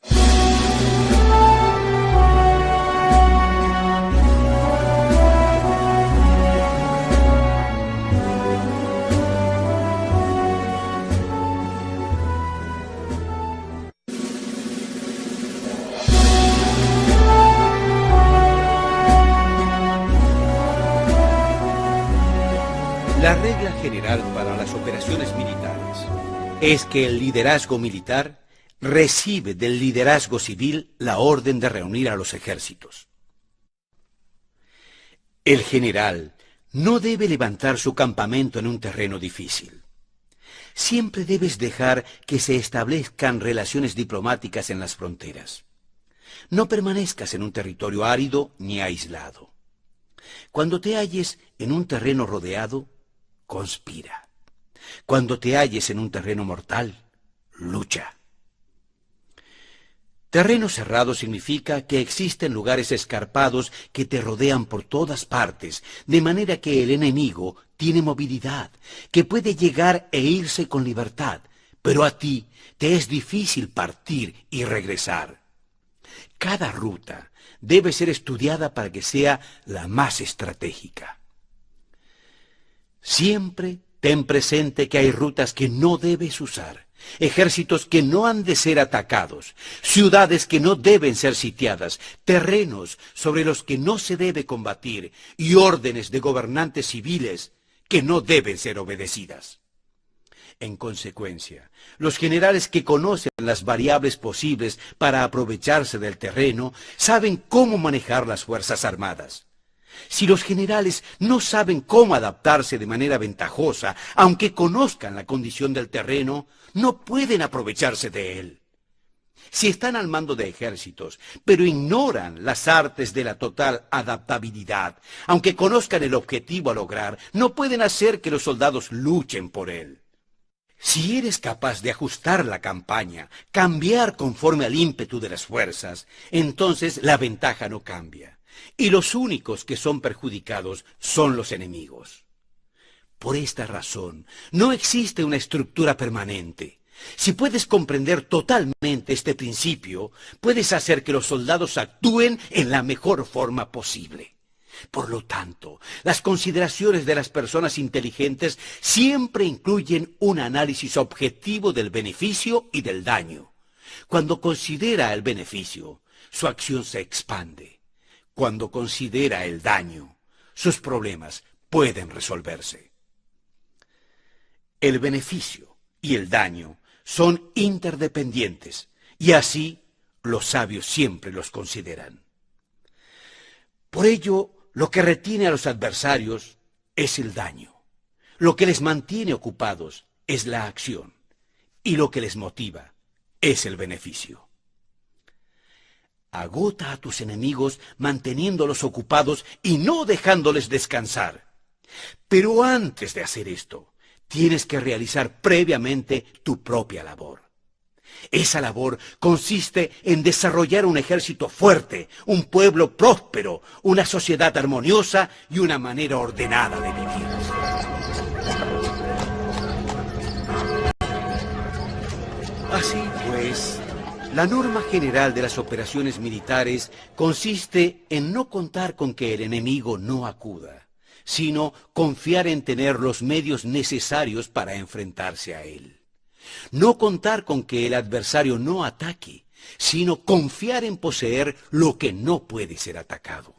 S1: La regla general para las operaciones militares es que el liderazgo militar recibe del liderazgo civil la orden de reunir a los ejércitos. El general no debe levantar su campamento en un terreno difícil. Siempre debes dejar que se establezcan relaciones diplomáticas en las fronteras. No permanezcas en un territorio árido ni aislado. Cuando te halles en un terreno rodeado, conspira. Cuando te halles en un terreno mortal, lucha. Terreno cerrado significa que existen lugares escarpados que te rodean por todas partes, de manera que el enemigo tiene movilidad, que puede llegar e irse con libertad, pero a ti te es difícil partir y regresar. Cada ruta debe ser estudiada para que sea la más estratégica. Siempre ten presente que hay rutas que no debes usar, ejércitos que no han de ser atacados, ciudades que no deben ser sitiadas, terrenos sobre los que no se debe combatir y órdenes de gobernantes civiles que no deben ser obedecidas. En consecuencia, los generales que conocen las variables posibles para aprovecharse del terreno saben cómo manejar las fuerzas armadas. Si los generales no saben cómo adaptarse de manera ventajosa, aunque conozcan la condición del terreno, no pueden aprovecharse de él. Si están al mando de ejércitos, pero ignoran las artes de la total adaptabilidad, aunque conozcan el objetivo a lograr, no pueden hacer que los soldados luchen por él. Si eres capaz de ajustar la campaña, cambiar conforme al ímpetu de las fuerzas, entonces la ventaja no cambia. Y los únicos que son perjudicados son los enemigos. Por esta razón, no existe una estructura permanente. Si puedes comprender totalmente este principio, puedes hacer que los soldados actúen en la mejor forma posible. Por lo tanto, las consideraciones de las personas inteligentes siempre incluyen un análisis objetivo del beneficio y del daño. Cuando considera el beneficio, su acción se expande. Cuando considera el daño, sus problemas pueden resolverse. El beneficio y el daño son interdependientes, y así los sabios siempre los consideran. Por ello, lo que retiene a los adversarios es el daño. Lo que les mantiene ocupados es la acción, y lo que les motiva es el beneficio. Agota a tus enemigos manteniéndolos ocupados y no dejándoles descansar. Pero antes de hacer esto, tienes que realizar previamente tu propia labor. Esa labor consiste en desarrollar un ejército fuerte, un pueblo próspero, una sociedad armoniosa y una manera ordenada de vivir. Así pues, la norma general de las operaciones militares consiste en no contar con que el enemigo no acuda, sino confiar en tener los medios necesarios para enfrentarse a él. No contar con que el adversario no ataque, sino confiar en poseer lo que no puede ser atacado.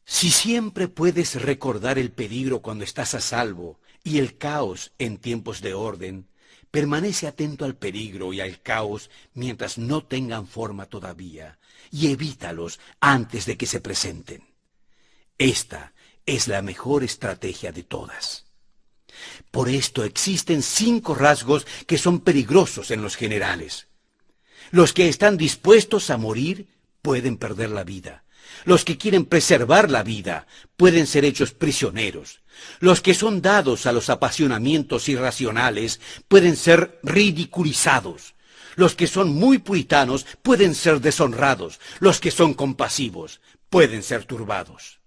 S1: Si siempre puedes recordar el peligro cuando estás a salvo y el caos en tiempos de orden, permanece atento al peligro y al caos mientras no tengan forma todavía y evítalos antes de que se presenten. Esta es la mejor estrategia de todas. Por esto existen 5 rasgos que son peligrosos en los generales. Los que están dispuestos a morir pueden perder la vida. Los que quieren preservar la vida pueden ser hechos prisioneros. Los que son dados a los apasionamientos irracionales pueden ser ridiculizados. Los que son muy puritanos pueden ser deshonrados. Los que son compasivos pueden ser turbados.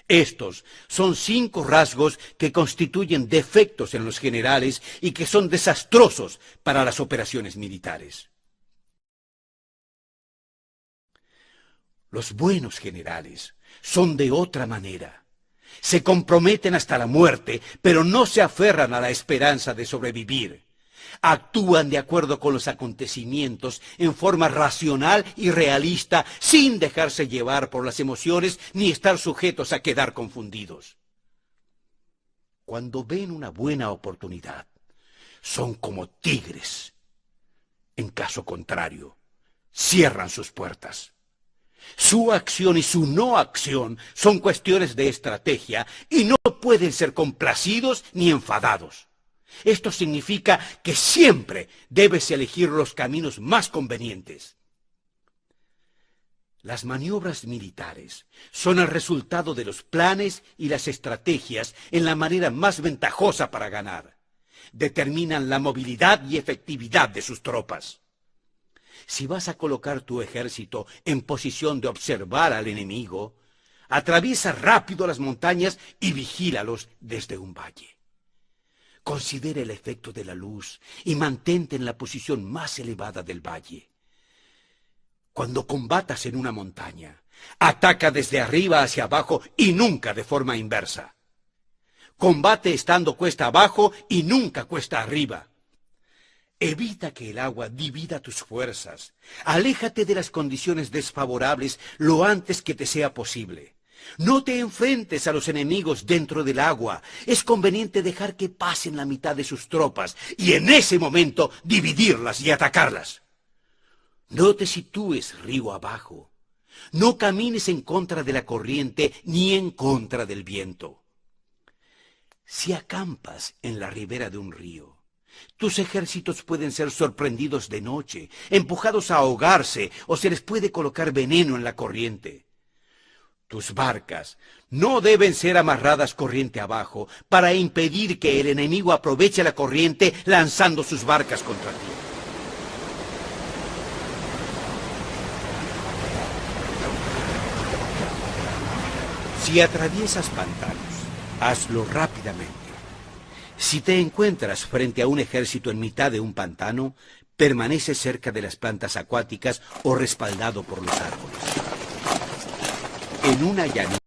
S1: Estos son 5 rasgos que constituyen defectos en los generales y que son desastrosos para las operaciones militares. Los buenos generales son de otra manera. Se comprometen hasta la muerte, pero no se aferran a la esperanza de sobrevivir. Actúan de acuerdo con los acontecimientos en forma racional y realista, sin dejarse llevar por las emociones ni estar sujetos a quedar confundidos. Cuando ven una buena oportunidad, son como tigres. En caso contrario, cierran sus puertas. Su acción y su no acción son cuestiones de estrategia y no pueden ser complacidos ni enfadados. Esto significa que siempre debes elegir los caminos más convenientes. Las maniobras militares son el resultado de los planes y las estrategias en la manera más ventajosa para ganar. Determinan la movilidad y efectividad de sus tropas. Si vas a colocar tu ejército en posición de observar al enemigo, atraviesa rápido las montañas y vigílalos desde un valle. Considera el efecto de la luz y mantente en la posición más elevada del valle. Cuando combatas en una montaña, ataca desde arriba hacia abajo y nunca de forma inversa. Combate estando cuesta abajo y nunca cuesta arriba. Evita que el agua divida tus fuerzas. Aléjate de las condiciones desfavorables lo antes que te sea posible. No te enfrentes a los enemigos dentro del agua. Es conveniente dejar que pasen la mitad de sus tropas y en ese momento dividirlas y atacarlas. No te sitúes río abajo. No camines en contra de la corriente ni en contra del viento. Si acampas en la ribera de un río, tus ejércitos pueden ser sorprendidos de noche, empujados a ahogarse o se les puede colocar veneno en la corriente. Tus barcas no deben ser amarradas corriente abajo para impedir que el enemigo aproveche la corriente lanzando sus barcas contra ti. Si atraviesas pantanos, hazlo rápidamente. Si te encuentras frente a un ejército en mitad de un pantano, permanece cerca de las plantas acuáticas o respaldado por los árboles. En una llanura,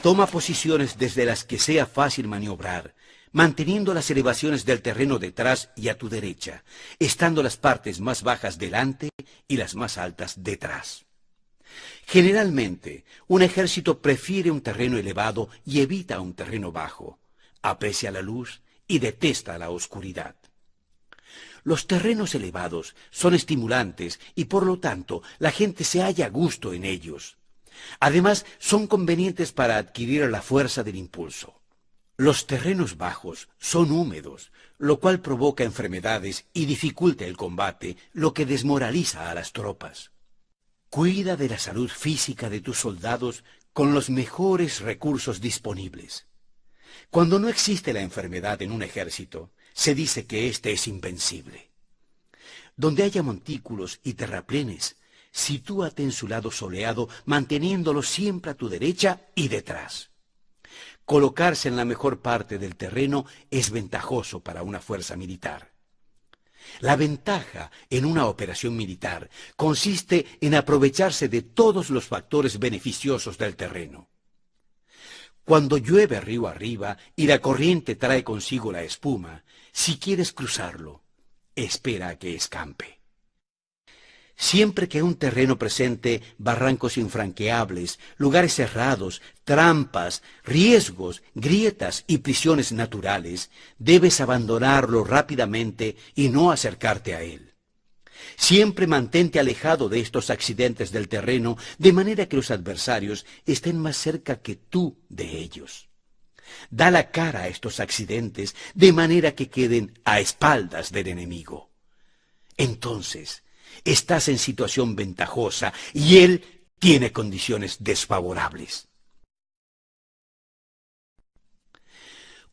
S1: toma posiciones desde las que sea fácil maniobrar, manteniendo las elevaciones del terreno detrás y a tu derecha, estando las partes más bajas delante y las más altas detrás. Generalmente, un ejército prefiere un terreno elevado y evita un terreno bajo. Aprecia la luz y detesta la oscuridad. Los terrenos elevados son estimulantes y por lo tanto la gente se halla a gusto en ellos. Además, son convenientes para adquirir la fuerza del impulso. Los terrenos bajos son húmedos, lo cual provoca enfermedades y dificulta el combate, lo que desmoraliza a las tropas. Cuida de la salud física de tus soldados con los mejores recursos disponibles. Cuando no existe la enfermedad en un ejército, se dice que éste es invencible. Donde haya montículos y terraplenes, sitúate en su lado soleado, manteniéndolo siempre a tu derecha y detrás. Colocarse en la mejor parte del terreno es ventajoso para una fuerza militar. La ventaja en una operación militar consiste en aprovecharse de todos los factores beneficiosos del terreno. Cuando llueve río arriba y la corriente trae consigo la espuma, si quieres cruzarlo, espera a que escampe. Siempre que un terreno presente barrancos infranqueables, lugares cerrados, trampas, riesgos, grietas y prisiones naturales, debes abandonarlo rápidamente y no acercarte a él. Siempre mantente alejado de estos accidentes del terreno, de manera que los adversarios estén más cerca que tú de ellos. Da la cara a estos accidentes, de manera que queden a espaldas del enemigo. Entonces, estás en situación ventajosa y él tiene condiciones desfavorables.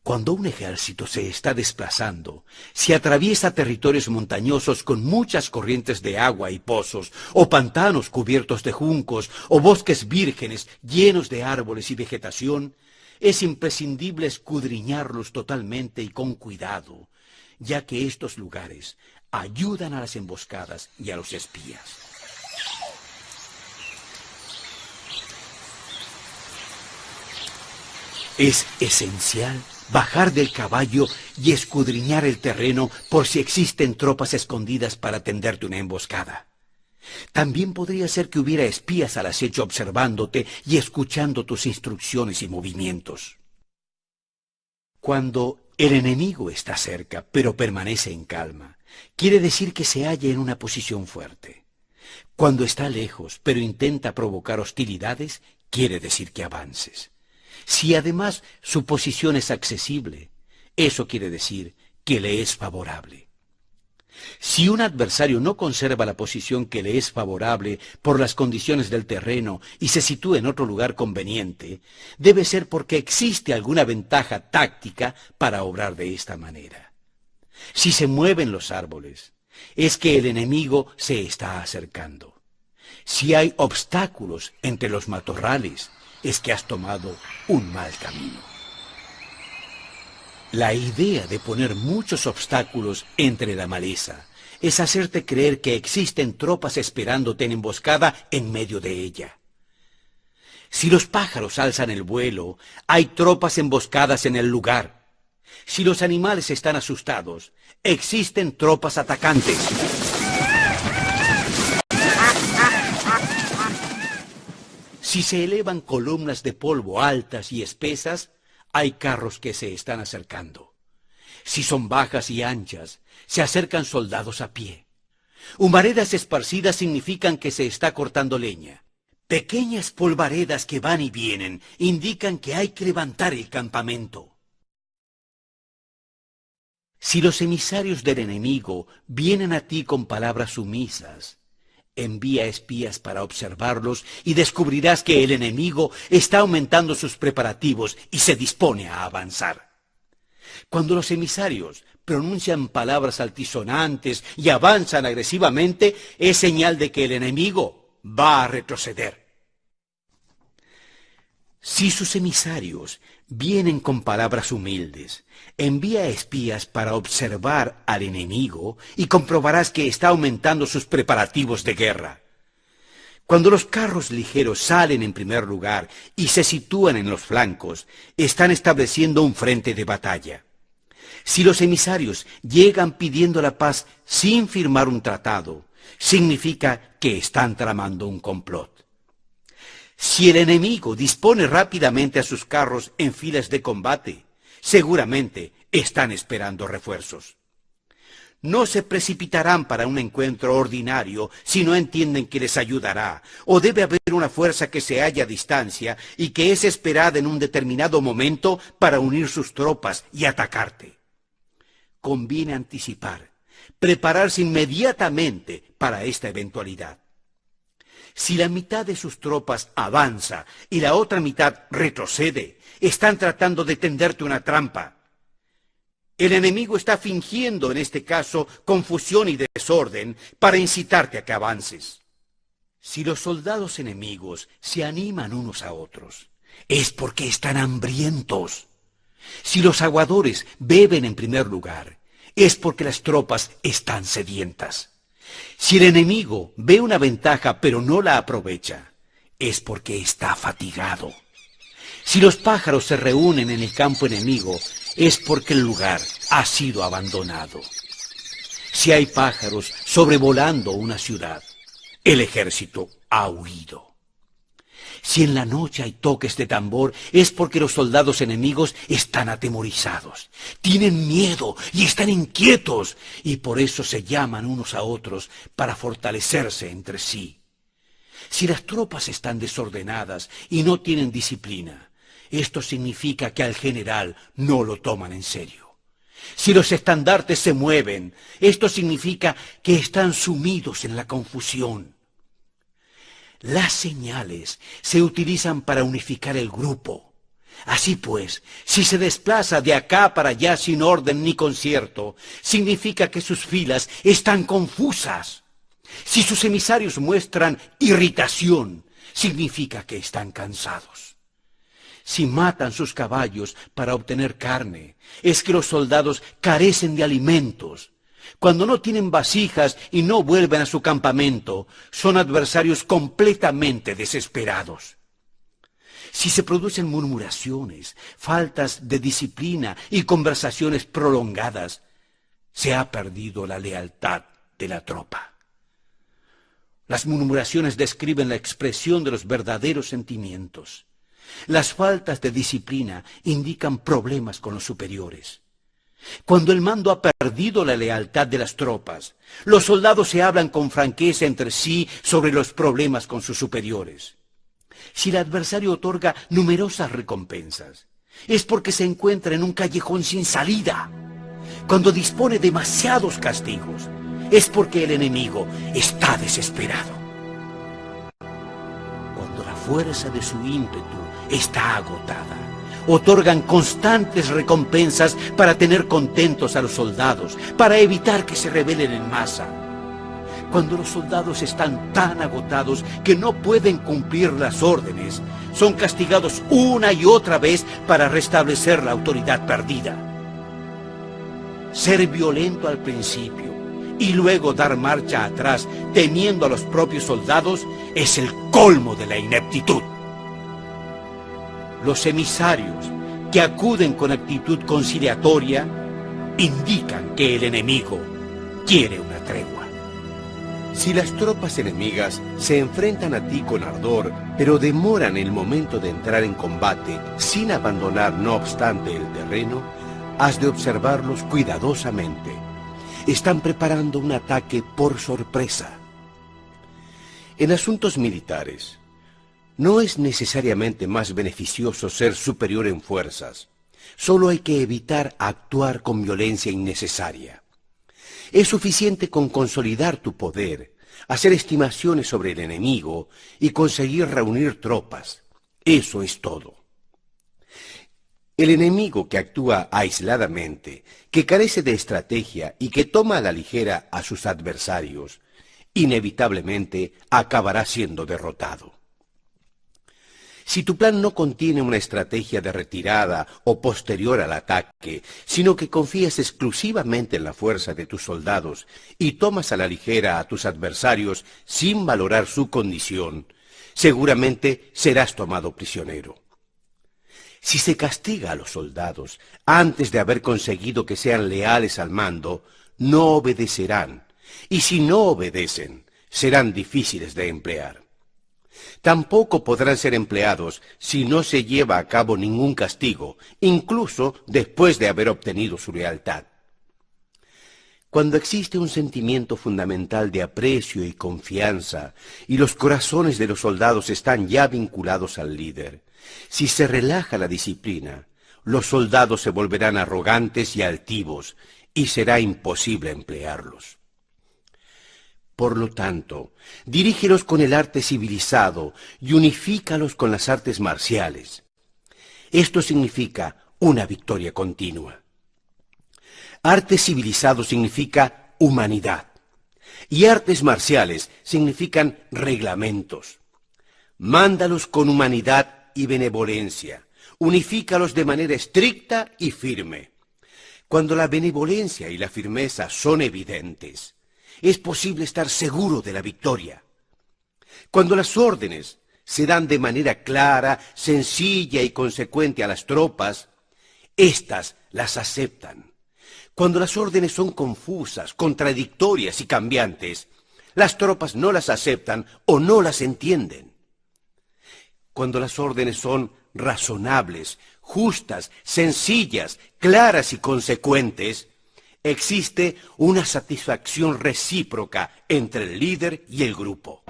S1: Cuando un ejército se está desplazando, si atraviesa territorios montañosos con muchas corrientes de agua y pozos, o pantanos cubiertos de juncos, o bosques vírgenes llenos de árboles y vegetación, es imprescindible escudriñarlos totalmente y con cuidado, ya que estos lugares ayudan a las emboscadas y a los espías. Es esencial bajar del caballo y escudriñar el terreno por si existen tropas escondidas para tenderte una emboscada. También podría ser que hubiera espías al acecho observándote y escuchando tus instrucciones y movimientos. Cuando el enemigo está cerca, pero permanece en calma, quiere decir que se halla en una posición fuerte. Cuando está lejos, pero intenta provocar hostilidades, quiere decir que avances. Si además su posición es accesible, eso quiere decir que le es favorable. Si un adversario no conserva la posición que le es favorable por las condiciones del terreno y se sitúa en otro lugar conveniente, debe ser porque existe alguna ventaja táctica para obrar de esta manera. Si se mueven los árboles, es que el enemigo se está acercando. Si hay obstáculos entre los matorrales, es que has tomado un mal camino. La idea de poner muchos obstáculos entre la maleza es hacerte creer que existen tropas esperándote en emboscada en medio de ella. Si los pájaros alzan el vuelo, hay tropas emboscadas en el lugar. Si los animales están asustados, existen tropas atacantes. Si se elevan columnas de polvo altas y espesas, hay carros que se están acercando. Si son bajas y anchas, se acercan soldados a pie. Humaredas esparcidas significan que se está cortando leña. Pequeñas polvaredas que van y vienen indican que hay que levantar el campamento. Si los emisarios del enemigo vienen a ti con palabras sumisas, envía espías para observarlos y descubrirás que el enemigo está aumentando sus preparativos y se dispone a avanzar. Cuando los emisarios pronuncian palabras altisonantes y avanzan agresivamente, es señal de que el enemigo va a retroceder. Si sus emisarios vienen con palabras humildes, envía espías para observar al enemigo y comprobarás que está aumentando sus preparativos de guerra. Cuando los carros ligeros salen en primer lugar y se sitúan en los flancos, están estableciendo un frente de batalla. Si los emisarios llegan pidiendo la paz sin firmar un tratado, significa que están tramando un complot. Si el enemigo dispone rápidamente a sus carros en filas de combate, seguramente están esperando refuerzos. No se precipitarán para un encuentro ordinario si no entienden que les ayudará, o debe haber una fuerza que se halla a distancia y que es esperada en un determinado momento para unir sus tropas y atacarte. Conviene anticipar, prepararse inmediatamente para esta eventualidad. Si la mitad de sus tropas avanza y la otra mitad retrocede, están tratando de tenderte una trampa. El enemigo está fingiendo, en este caso, confusión y desorden para incitarte a que avances. Si los soldados enemigos se animan unos a otros, es porque están hambrientos. Si los aguadores beben en primer lugar, es porque las tropas están sedientas. Si el enemigo ve una ventaja pero no la aprovecha, es porque está fatigado. Si los pájaros se reúnen en el campo enemigo, es porque el lugar ha sido abandonado. Si hay pájaros sobrevolando una ciudad, el ejército ha huido. Si en la noche hay toques de tambor, es porque los soldados enemigos están atemorizados, tienen miedo y están inquietos, y por eso se llaman unos a otros para fortalecerse entre sí. Si las tropas están desordenadas y no tienen disciplina, esto significa que al general no lo toman en serio. Si los estandartes se mueven, esto significa que están sumidos en la confusión. Las señales se utilizan para unificar el grupo. Así pues, si se desplaza de acá para allá sin orden ni concierto, significa que sus filas están confusas. Si sus emisarios muestran irritación, significa que están cansados. Si matan sus caballos para obtener carne, es que los soldados carecen de alimentos. Cuando no tienen vasijas y no vuelven a su campamento, son adversarios completamente desesperados. Si se producen murmuraciones, faltas de disciplina y conversaciones prolongadas, se ha perdido la lealtad de la tropa. Las murmuraciones describen la expresión de los verdaderos sentimientos. Las faltas de disciplina indican problemas con los superiores. Cuando el mando ha perdido la lealtad de las tropas, los soldados se hablan con franqueza entre sí sobre los problemas con sus superiores. Si el adversario otorga numerosas recompensas, es porque se encuentra en un callejón sin salida. Cuando dispone demasiados castigos, es porque el enemigo está desesperado. Cuando la fuerza de su ímpetu está agotada, otorgan constantes recompensas para tener contentos a los soldados, para evitar que se rebelen en masa. Cuando los soldados están tan agotados que no pueden cumplir las órdenes, son castigados una y otra vez para restablecer la autoridad perdida. Ser violento al principio y luego dar marcha atrás temiendo a los propios soldados es el colmo de la ineptitud. Los emisarios que acuden con actitud conciliatoria indican que el enemigo quiere una tregua.
S4: Si las tropas enemigas se enfrentan a ti con ardor, pero demoran el momento de entrar en combate sin abandonar no obstante el terreno, has de observarlos cuidadosamente. Están preparando un ataque por sorpresa. En asuntos militares, no es necesariamente más beneficioso ser superior en fuerzas. Solo hay que evitar actuar con violencia innecesaria. Es suficiente con consolidar tu poder, hacer estimaciones sobre el enemigo y conseguir reunir tropas. Eso es todo. El enemigo que actúa aisladamente, que carece de estrategia y que toma a la ligera a sus adversarios, inevitablemente acabará siendo derrotado. Si tu plan no contiene una estrategia de retirada o posterior al ataque, sino que confías exclusivamente en la fuerza de tus soldados y tomas a la ligera a tus adversarios sin valorar su condición, seguramente serás tomado prisionero. Si se castiga a los soldados antes de haber conseguido que sean leales al mando, no obedecerán, y si no obedecen, serán difíciles de emplear. Tampoco podrán ser empleados si no se lleva a cabo ningún castigo, incluso después de haber obtenido su lealtad. Cuando existe un sentimiento fundamental de aprecio y confianza, y los corazones de los soldados están ya vinculados al líder, si se relaja la disciplina, los soldados se volverán arrogantes y altivos, y será imposible emplearlos. Por lo tanto, dirígelos con el arte civilizado y unifícalos con las artes marciales. Esto significa una victoria continua. Arte civilizado significa humanidad. Y artes marciales significan reglamentos. Mándalos con humanidad y benevolencia. Unifícalos de manera estricta y firme. Cuando la benevolencia y la firmeza son evidentes, es posible estar seguro de la victoria. Cuando las órdenes se dan de manera clara, sencilla y consecuente a las tropas, éstas las aceptan. Cuando las órdenes son confusas, contradictorias y cambiantes, las tropas no las aceptan o no las entienden. Cuando las órdenes son razonables, justas, sencillas, claras y consecuentes, existe una satisfacción recíproca entre el líder y el grupo.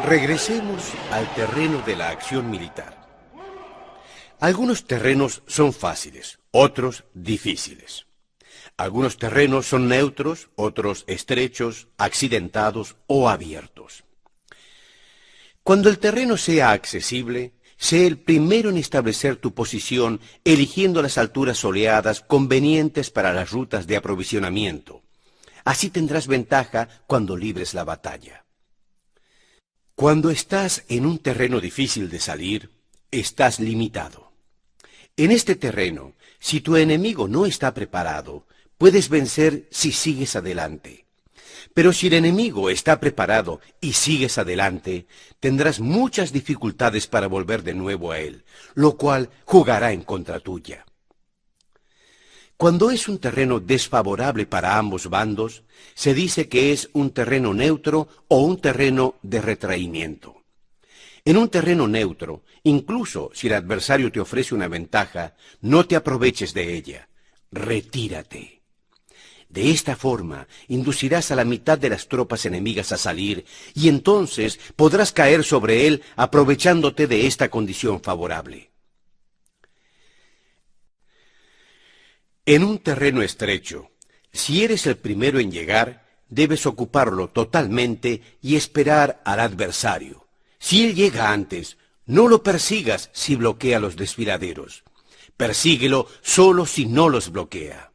S4: Regresemos al terreno de la acción militar. Algunos terrenos son fáciles, otros difíciles. Algunos terrenos son neutros, otros estrechos, accidentados o abiertos. Cuando el terreno sea accesible, sé el primero en establecer tu posición eligiendo las alturas soleadas convenientes para las rutas de aprovisionamiento. Así tendrás ventaja cuando libres la batalla. Cuando estás en un terreno difícil de salir, estás limitado. En este terreno, si tu enemigo no está preparado, puedes vencer si sigues adelante. Pero si el enemigo está preparado y sigues adelante, tendrás muchas dificultades para volver de nuevo a él, lo cual jugará en contra tuya. Cuando es un terreno desfavorable para ambos bandos, se dice que es un terreno neutro o un terreno de retraimiento. En un terreno neutro, incluso si el adversario te ofrece una ventaja, no te aproveches de ella. Retírate. De esta forma, inducirás a la mitad de las tropas enemigas a salir, y entonces podrás caer sobre él aprovechándote de esta condición favorable. En un terreno estrecho, si eres el primero en llegar, debes ocuparlo totalmente y esperar al adversario. Si él llega antes, no lo persigas si bloquea los desfiladeros. Persíguelo solo si no los bloquea.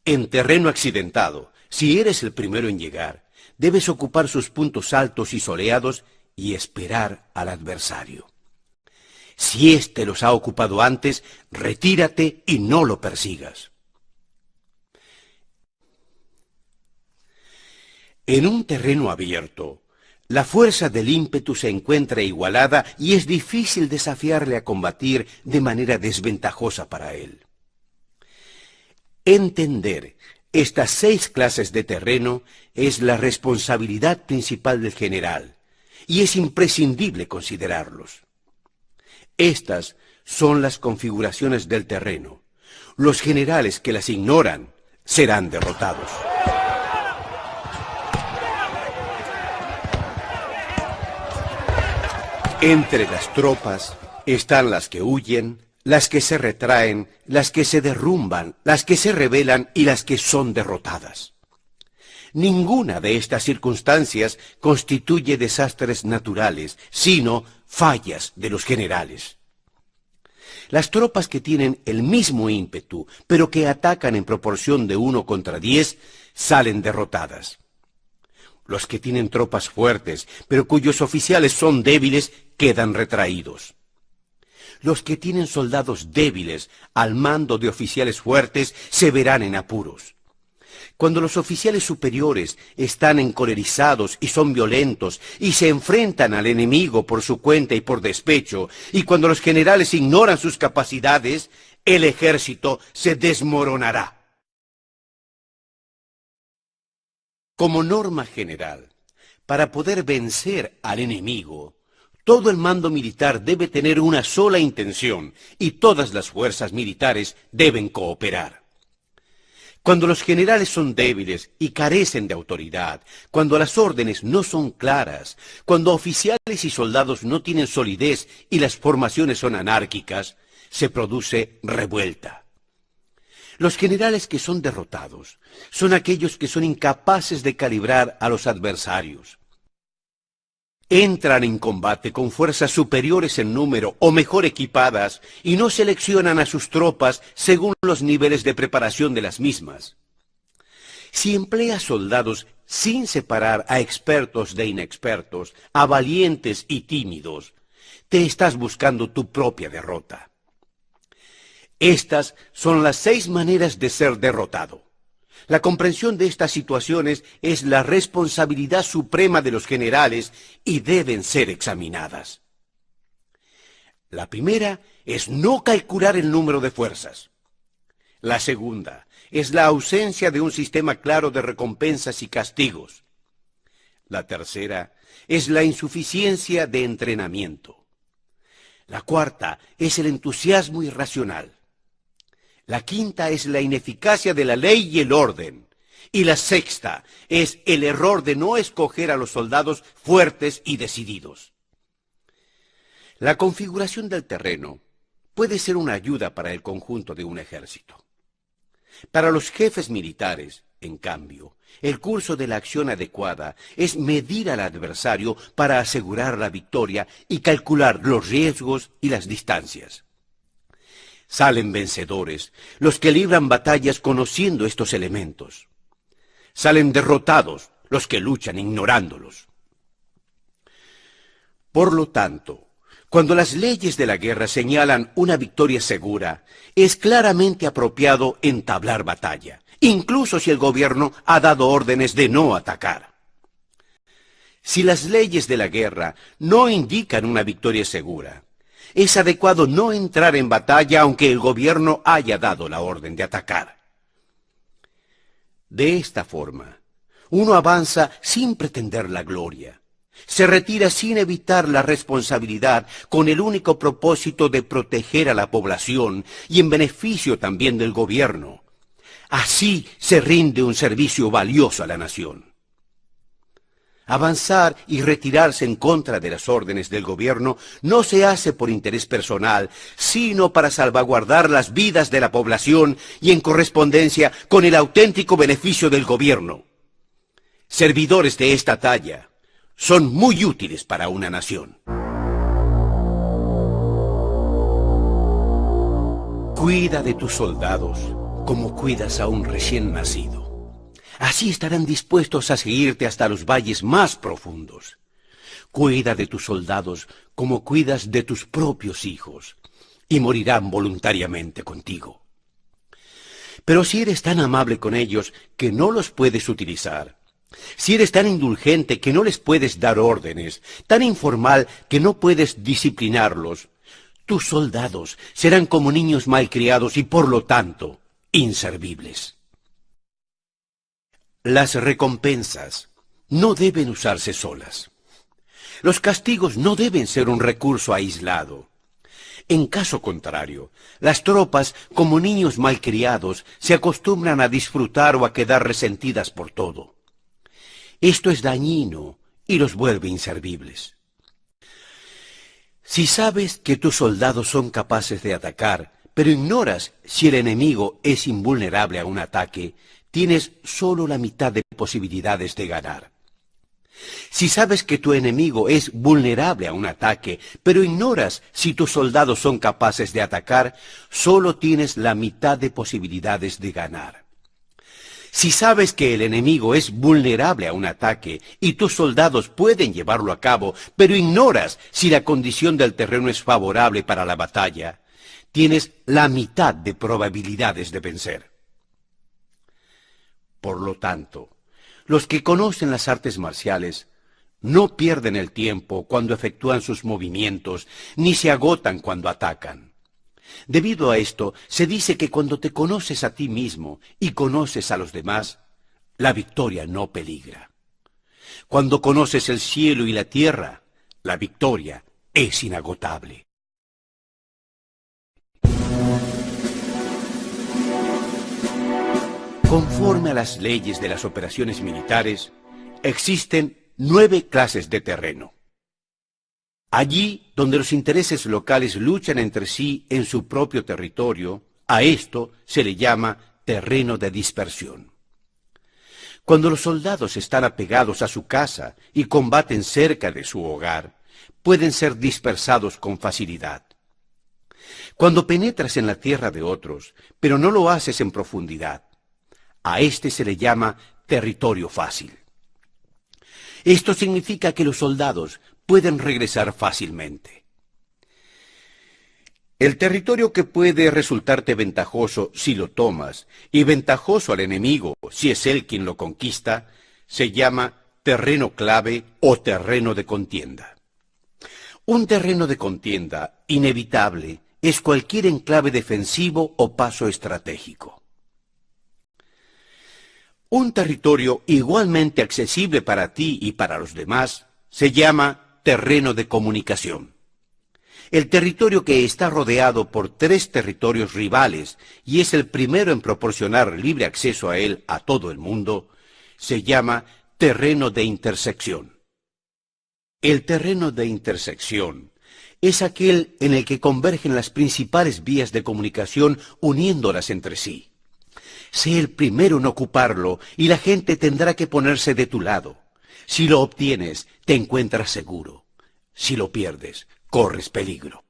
S4: En terreno accidentado, si eres el primero en llegar, debes ocupar sus puntos altos y soleados y esperar al adversario. Si éste los ha ocupado antes, retírate y no lo persigas. En un terreno abierto, la fuerza del ímpetu se encuentra igualada y es difícil desafiarle a combatir de manera desventajosa para él. Entender estas 6 clases de terreno es la responsabilidad principal del general, y es imprescindible considerarlos. Estas son las configuraciones del terreno. Los generales que las ignoran serán derrotados. Entre las tropas están las que huyen, las que se retraen, las que se derrumban, las que se rebelan y las que son derrotadas. Ninguna de estas circunstancias constituye desastres naturales, sino fallas de los generales. Las tropas que tienen el mismo ímpetu, pero que atacan en proporción de 1 contra 10, salen derrotadas. Los que tienen tropas fuertes, pero cuyos oficiales son débiles, quedan retraídos. Los que tienen soldados débiles al mando de oficiales fuertes se verán en apuros. Cuando los oficiales superiores están encolerizados y son violentos y se enfrentan al enemigo por su cuenta y por despecho, y cuando los generales ignoran sus capacidades, el ejército se desmoronará. Como norma general, para poder vencer al enemigo, todo el mando militar debe tener una sola intención y todas las fuerzas militares deben cooperar. Cuando los generales son débiles y carecen de autoridad, cuando las órdenes no son claras, cuando oficiales y soldados no tienen solidez y las formaciones son anárquicas, se produce revuelta. Los generales que son derrotados son aquellos que son incapaces de calibrar a los adversarios. Entran en combate con fuerzas superiores en número o mejor equipadas y no seleccionan a sus tropas según los niveles de preparación de las mismas. Si empleas soldados sin separar a expertos de inexpertos, a valientes y tímidos, te estás buscando tu propia derrota. Estas son las 6 maneras de ser derrotado. La comprensión de estas situaciones es la responsabilidad suprema de los generales y deben ser examinadas. La primera es no calcular el número de fuerzas. La segunda es la ausencia de un sistema claro de recompensas y castigos. La tercera es la insuficiencia de entrenamiento. La cuarta es el entusiasmo irracional. La quinta es la ineficacia de la ley y el orden. Y la sexta es el error de no escoger a los soldados fuertes y decididos. La configuración del terreno puede ser una ayuda para el conjunto de un ejército. Para los jefes militares, en cambio, el curso de la acción adecuada es medir al adversario para asegurar la victoria y calcular los riesgos y las distancias. Salen vencedores los que libran batallas conociendo estos elementos. Salen derrotados los que luchan ignorándolos. Por lo tanto, cuando las leyes de la guerra señalan una victoria segura, es claramente apropiado entablar batalla, incluso si el gobierno ha dado órdenes de no atacar. Si las leyes de la guerra no indican una victoria segura, es adecuado no entrar en batalla aunque el gobierno haya dado la orden de atacar. De esta forma, uno avanza sin pretender la gloria. Se retira sin evitar la responsabilidad con el único propósito de proteger a la población y en beneficio también del gobierno. Así se rinde un servicio valioso a la nación. Avanzar y retirarse en contra de las órdenes del gobierno no se hace por interés personal, sino para salvaguardar las vidas de la población y en correspondencia con el auténtico beneficio del gobierno. Servidores de esta talla son muy útiles para una nación. Cuida de tus soldados como cuidas a un recién nacido. Así estarán dispuestos a seguirte hasta los valles más profundos. Cuida de tus soldados como cuidas de tus propios hijos, y morirán voluntariamente contigo. Pero si eres tan amable con ellos que no los puedes utilizar, si eres tan indulgente que no les puedes dar órdenes, tan informal que no puedes disciplinarlos, tus soldados serán como niños malcriados y por lo tanto inservibles. Las recompensas no deben usarse solas. Los castigos no deben ser un recurso aislado. En caso contrario, las tropas, como niños malcriados, se acostumbran a disfrutar o a quedar resentidas por todo. Esto es dañino y los vuelve inservibles. Si sabes que tus soldados son capaces de atacar, pero ignoras si el enemigo es invulnerable a un ataque, tienes solo la mitad de posibilidades de ganar. Si sabes que tu enemigo es vulnerable a un ataque, pero ignoras si tus soldados son capaces de atacar, solo tienes la mitad de posibilidades de ganar. Si sabes que el enemigo es vulnerable a un ataque y tus soldados pueden llevarlo a cabo, pero ignoras si la condición del terreno es favorable para la batalla, tienes la mitad de probabilidades de vencer. Por lo tanto, los que conocen las artes marciales no pierden el tiempo cuando efectúan sus movimientos, ni se agotan cuando atacan. Debido a esto, se dice que cuando te conoces a ti mismo y conoces a los demás, la victoria no peligra. Cuando conoces el cielo y la tierra, la victoria es inagotable. Conforme a las leyes de las operaciones militares, existen 9 clases de terreno. Allí donde los intereses locales luchan entre sí en su propio territorio, a esto se le llama terreno de dispersión. Cuando los soldados están apegados a su casa y combaten cerca de su hogar, pueden ser dispersados con facilidad. Cuando penetras en la tierra de otros, pero no lo haces en profundidad, a este se le llama territorio fácil. Esto significa que los soldados pueden regresar fácilmente. El territorio que puede resultarte ventajoso si lo tomas y ventajoso al enemigo si es él quien lo conquista, se llama terreno clave o terreno de contienda. Un terreno de contienda inevitable es cualquier enclave defensivo o paso estratégico. Un territorio igualmente accesible para ti y para los demás se llama terreno de comunicación. El territorio que está rodeado por 3 territorios rivales y es el primero en proporcionar libre acceso a él a todo el mundo, se llama terreno de intersección. El terreno de intersección es aquel en el que convergen las principales vías de comunicación uniéndolas entre sí. Sé el primero en ocuparlo y la gente tendrá que ponerse de tu lado. Si lo obtienes, te encuentras seguro. Si lo pierdes, corres peligro.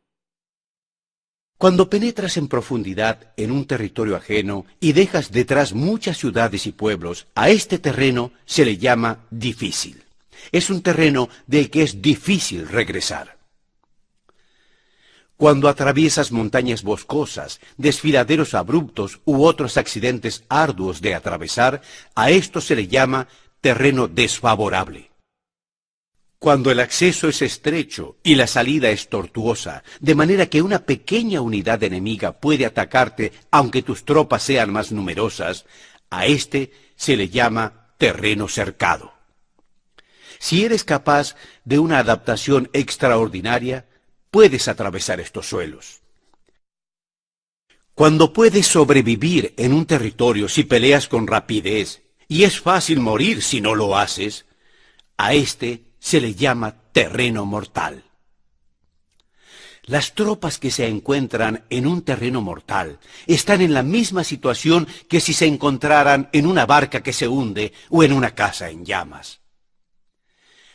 S4: Cuando penetras en profundidad en un territorio ajeno y dejas detrás muchas ciudades y pueblos, a este terreno se le llama difícil. Es un terreno del que es difícil regresar. Cuando atraviesas montañas boscosas, desfiladeros abruptos u otros accidentes arduos de atravesar, a esto se le llama terreno desfavorable. Cuando el acceso es estrecho y la salida es tortuosa, de manera que una pequeña unidad enemiga puede atacarte aunque tus tropas sean más numerosas, a este se le llama terreno cercado. Si eres capaz de una adaptación extraordinaria, puedes atravesar estos suelos. Cuando puedes sobrevivir en un territorio si peleas con rapidez, y es fácil morir si no lo haces, a este se le llama terreno mortal. Las tropas que se encuentran en un terreno mortal están en la misma situación que si se encontraran en una barca que se hunde o en una casa en llamas.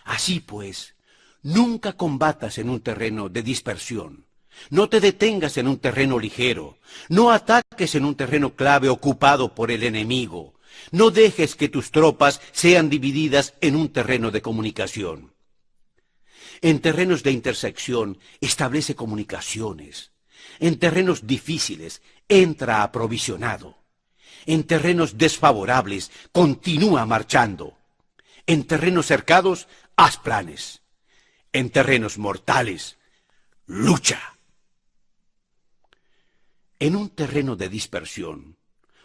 S4: Así pues, nunca combatas en un terreno de dispersión. No te detengas en un terreno ligero. No ataques en un terreno clave ocupado por el enemigo. No dejes que tus tropas sean divididas en un terreno de comunicación. En terrenos de intersección, establece comunicaciones. En terrenos difíciles, entra aprovisionado. En terrenos desfavorables, continúa marchando. En terrenos cercados, haz planes. En terrenos mortales, lucha. En un terreno de dispersión,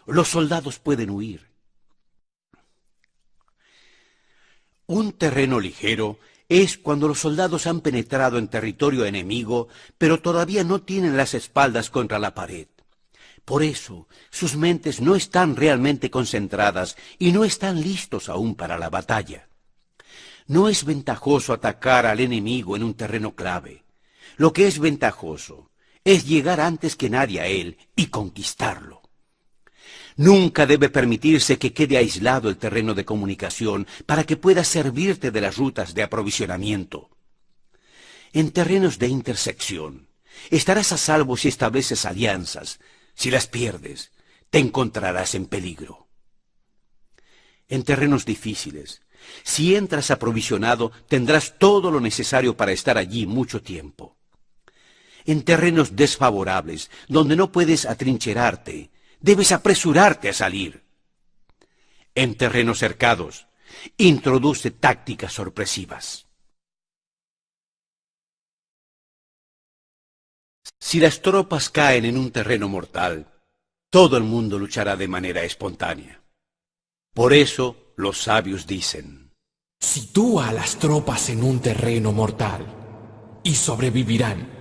S4: los soldados pueden huir. Un terreno ligero es cuando los soldados han penetrado en territorio enemigo, pero todavía no tienen las espaldas contra la pared. Por eso, sus mentes no están realmente concentradas y no están listos aún para la batalla. No es ventajoso atacar al enemigo en un terreno clave. Lo que es ventajoso es llegar antes que nadie a él y conquistarlo. Nunca debe permitirse que quede aislado el terreno de comunicación para que puedas servirte de las rutas de aprovisionamiento. En terrenos de intersección, estarás a salvo si estableces alianzas. Si las pierdes, te encontrarás en peligro. En terrenos difíciles, si entras aprovisionado, tendrás todo lo necesario para estar allí mucho tiempo. En terrenos desfavorables, donde no puedes atrincherarte, debes apresurarte a salir. En terrenos cercados, introduce tácticas sorpresivas. Si las tropas caen en un terreno mortal, todo el mundo luchará de manera espontánea. Por eso los sabios dicen:
S3: sitúa a las tropas en un terreno mortal y sobrevivirán.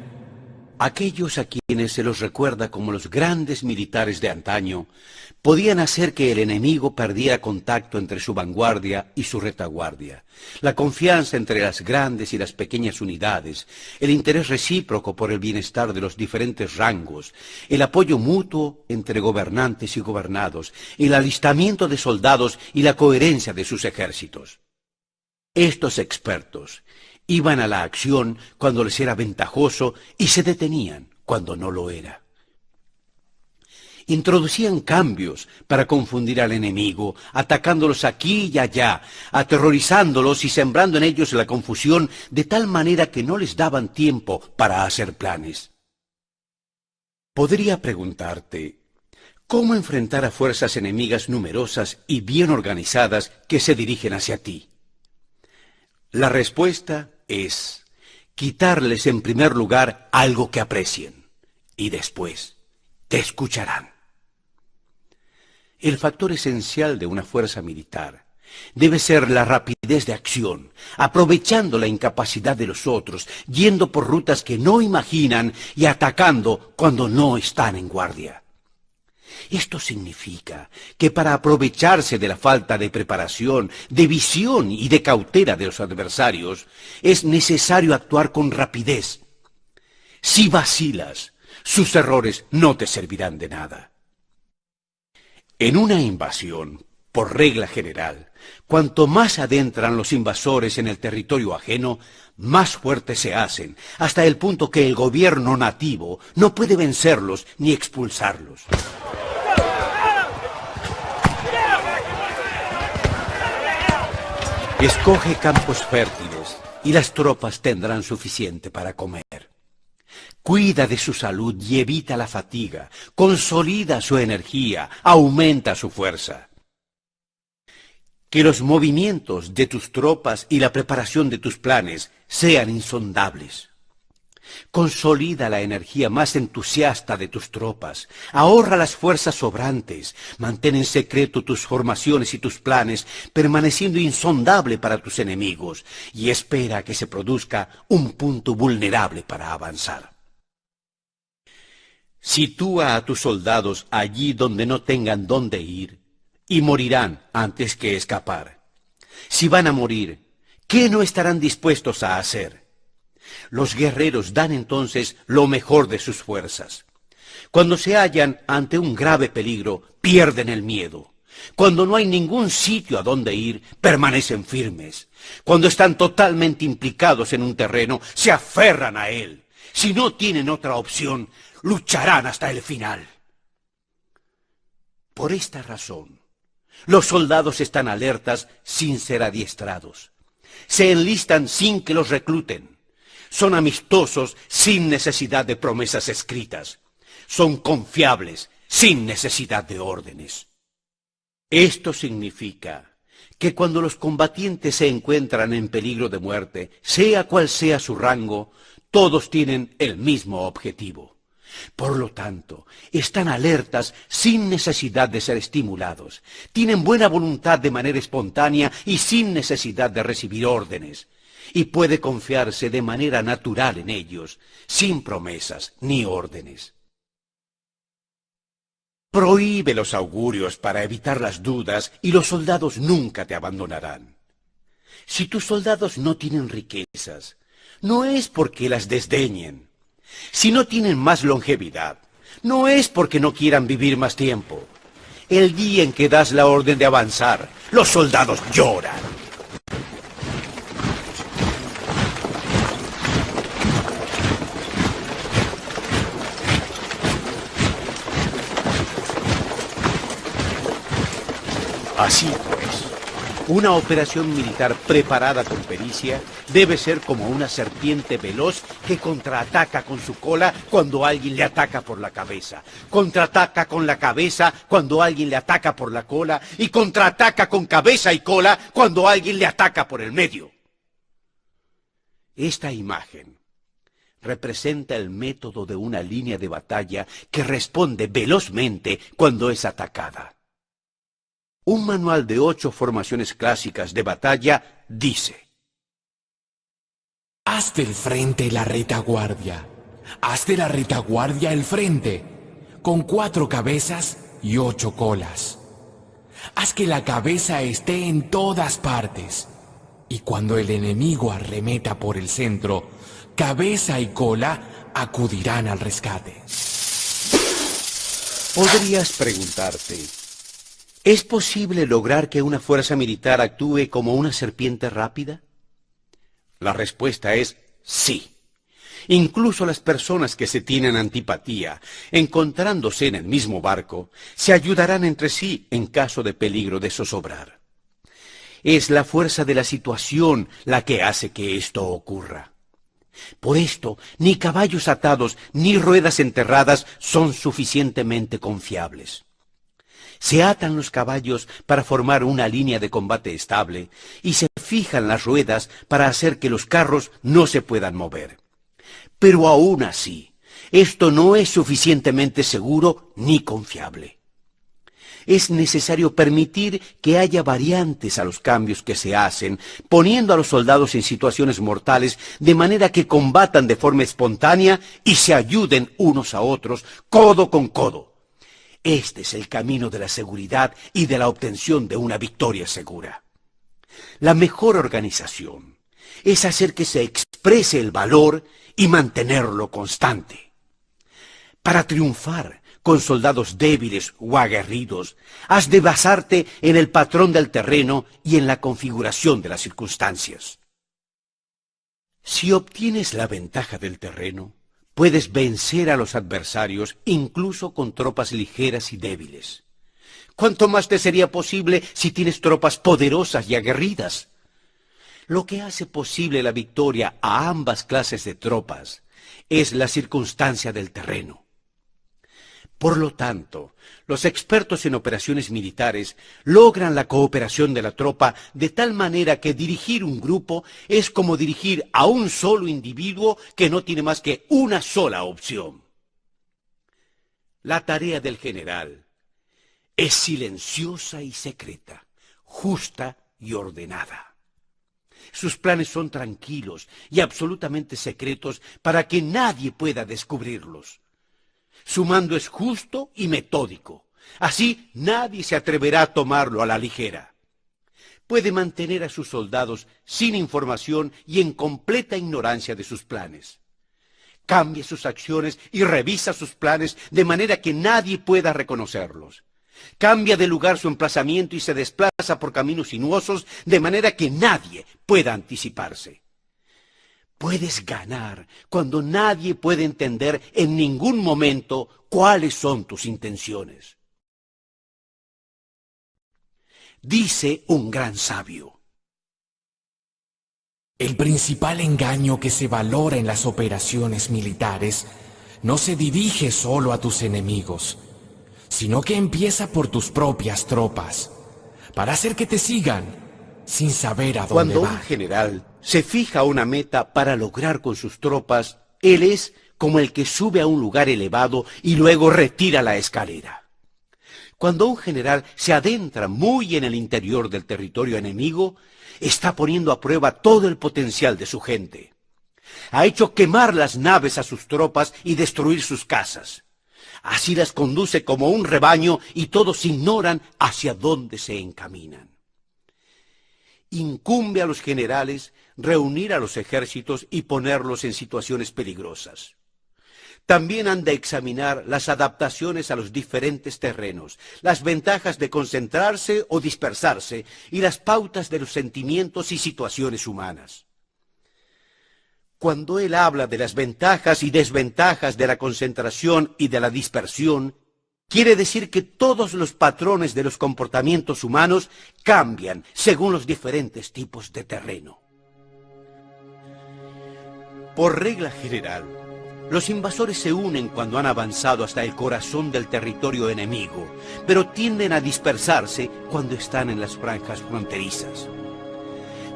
S1: Aquellos a quienes se los recuerda como los grandes militares de antaño podían hacer que el enemigo perdiera contacto entre su vanguardia y su retaguardia, la confianza entre las grandes y las pequeñas unidades, el interés recíproco por el bienestar de los diferentes rangos, el apoyo mutuo entre gobernantes y gobernados, el alistamiento de soldados y la coherencia de sus ejércitos. Estos expertos iban a la acción cuando les era ventajoso y se detenían cuando no lo era. Introducían cambios para confundir al enemigo, atacándolos aquí y allá, aterrorizándolos y sembrando en ellos la confusión de tal manera que no les daban tiempo para hacer planes. Podría preguntarte, ¿cómo enfrentar a fuerzas enemigas numerosas y bien organizadas que se dirigen hacia ti? La respuesta es quitarles en primer lugar algo que aprecien y después te escucharán. El factor esencial de una fuerza militar debe ser la rapidez de acción, aprovechando la incapacidad de los otros, yendo por rutas que no imaginan y atacando cuando no están en guardia. Esto significa que para aprovecharse de la falta de preparación, de visión y de cautela de los adversarios, es necesario actuar con rapidez. Si vacilas, sus errores no te servirán de nada. En una invasión, por regla general, cuanto más adentran los invasores en el territorio ajeno, más fuertes se hacen, hasta el punto que el gobierno nativo no puede vencerlos ni expulsarlos. Escoge campos fértiles y las tropas tendrán suficiente para comer. Cuida de su salud y evita la fatiga. Consolida su energía, aumenta su fuerza. Que los movimientos de tus tropas y la preparación de tus planes sean insondables. Consolida la energía más entusiasta de tus tropas, ahorra las fuerzas sobrantes, mantén en secreto tus formaciones y tus planes, permaneciendo insondable para tus enemigos, y espera que se produzca un punto vulnerable para avanzar. Sitúa a tus soldados allí donde no tengan dónde ir, y morirán antes que escapar. Si van a morir, ¿qué no estarán dispuestos a hacer? Los guerreros dan entonces lo mejor de sus fuerzas. Cuando se hallan ante un grave peligro, pierden el miedo. Cuando no hay ningún sitio a donde ir, permanecen firmes. Cuando están totalmente implicados en un terreno, se aferran a él. Si no tienen otra opción, lucharán hasta el final. Por esta razón, los soldados están alertas sin ser adiestrados. Se enlistan sin que los recluten. Son amistosos sin necesidad de promesas escritas. Son confiables sin necesidad de órdenes. Esto significa que cuando los combatientes se encuentran en peligro de muerte, sea cual sea su rango, todos tienen el mismo objetivo. Por lo tanto, están alertas sin necesidad de ser estimulados. Tienen buena voluntad de manera espontánea y sin necesidad de recibir órdenes. Y puede confiarse de manera natural en ellos, sin promesas ni órdenes. Prohíbe los augurios para evitar las dudas y los soldados nunca te abandonarán. Si tus soldados no tienen riquezas, no es porque las desdeñen. Si no tienen más longevidad, no es porque no quieran vivir más tiempo. El día en que das la orden de avanzar, los soldados lloran. Así pues, una operación militar preparada con pericia debe ser como una serpiente veloz que contraataca con su cola cuando alguien le ataca por la cabeza, contraataca con la cabeza cuando alguien le ataca por la cola y contraataca con cabeza y cola cuando alguien le ataca por el medio. Esta imagen representa el método de una línea de batalla que responde velozmente cuando es atacada. Un manual de 8 formaciones clásicas de batalla dice:
S3: haz del frente la retaguardia, haz de la retaguardia el frente, con 4 cabezas y 8 colas. Haz que la cabeza esté en todas partes, y cuando el enemigo arremeta por el centro, cabeza y cola acudirán al rescate.
S1: Podrías preguntarte, ¿es posible lograr que una fuerza militar actúe como una serpiente rápida? La respuesta es sí. Incluso las personas que se tienen antipatía, encontrándose en el mismo barco, se ayudarán entre sí en caso de peligro de zozobrar. Es la fuerza de la situación la que hace que esto ocurra. Por esto, ni caballos atados ni ruedas enterradas son suficientemente confiables. Se atan los caballos para formar una línea de combate estable y se fijan las ruedas para hacer que los carros no se puedan mover. Pero aún así, esto no es suficientemente seguro ni confiable. Es necesario permitir que haya variantes a los cambios que se hacen, poniendo a los soldados en situaciones mortales de manera que combatan de forma espontánea y se ayuden unos a otros, codo con codo. Este es el camino de la seguridad y de la obtención de una victoria segura. La mejor organización es hacer que se exprese el valor y mantenerlo constante. Para triunfar con soldados débiles o aguerridos, has de basarte en el patrón del terreno y en la configuración de las circunstancias. Si obtienes la ventaja del terreno, puedes vencer a los adversarios incluso con tropas ligeras y débiles. ¿Cuánto más te sería posible si tienes tropas poderosas y aguerridas? Lo que hace posible la victoria a ambas clases de tropas es la circunstancia del terreno. Por lo tanto, los expertos en operaciones militares logran la cooperación de la tropa de tal manera que dirigir un grupo es como dirigir a un solo individuo que no tiene más que una sola opción. La tarea del general es silenciosa y secreta, justa y ordenada. Sus planes son tranquilos y absolutamente secretos para que nadie pueda descubrirlos. Su mando es justo y metódico. Así nadie se atreverá a tomarlo a la ligera. Puede mantener a sus soldados sin información y en completa ignorancia de sus planes. Cambia sus acciones y revisa sus planes de manera que nadie pueda reconocerlos. Cambia de lugar su emplazamiento y se desplaza por caminos sinuosos de manera que nadie pueda anticiparse. Puedes ganar cuando nadie puede entender en ningún momento cuáles son tus intenciones. Dice un gran sabio:
S3: el principal engaño que se valora en las operaciones militares no se dirige solo a tus enemigos, sino que empieza por tus propias tropas, para hacer que te sigan, sin saber a dónde
S1: Cuando
S3: va.
S1: un general se fija una meta para lograr con sus tropas, él es como el que sube a un lugar elevado y luego retira la escalera. Cuando un general se adentra muy en el interior del territorio enemigo, está poniendo a prueba todo el potencial de su gente. Ha hecho quemar las naves a sus tropas y destruir sus casas. Así las conduce como un rebaño y todos ignoran hacia dónde se encaminan. Incumbe a los generales reunir a los ejércitos y ponerlos en situaciones peligrosas. También han de examinar las adaptaciones a los diferentes terrenos, las ventajas de concentrarse o dispersarse y las pautas de los sentimientos y situaciones humanas. Cuando él habla de las ventajas y desventajas de la concentración y de la dispersión, quiere decir que todos los patrones de los comportamientos humanos cambian según los diferentes tipos de terreno. Por regla general, los invasores se unen cuando han avanzado hasta el corazón del territorio enemigo, pero tienden a dispersarse cuando están en las franjas fronterizas.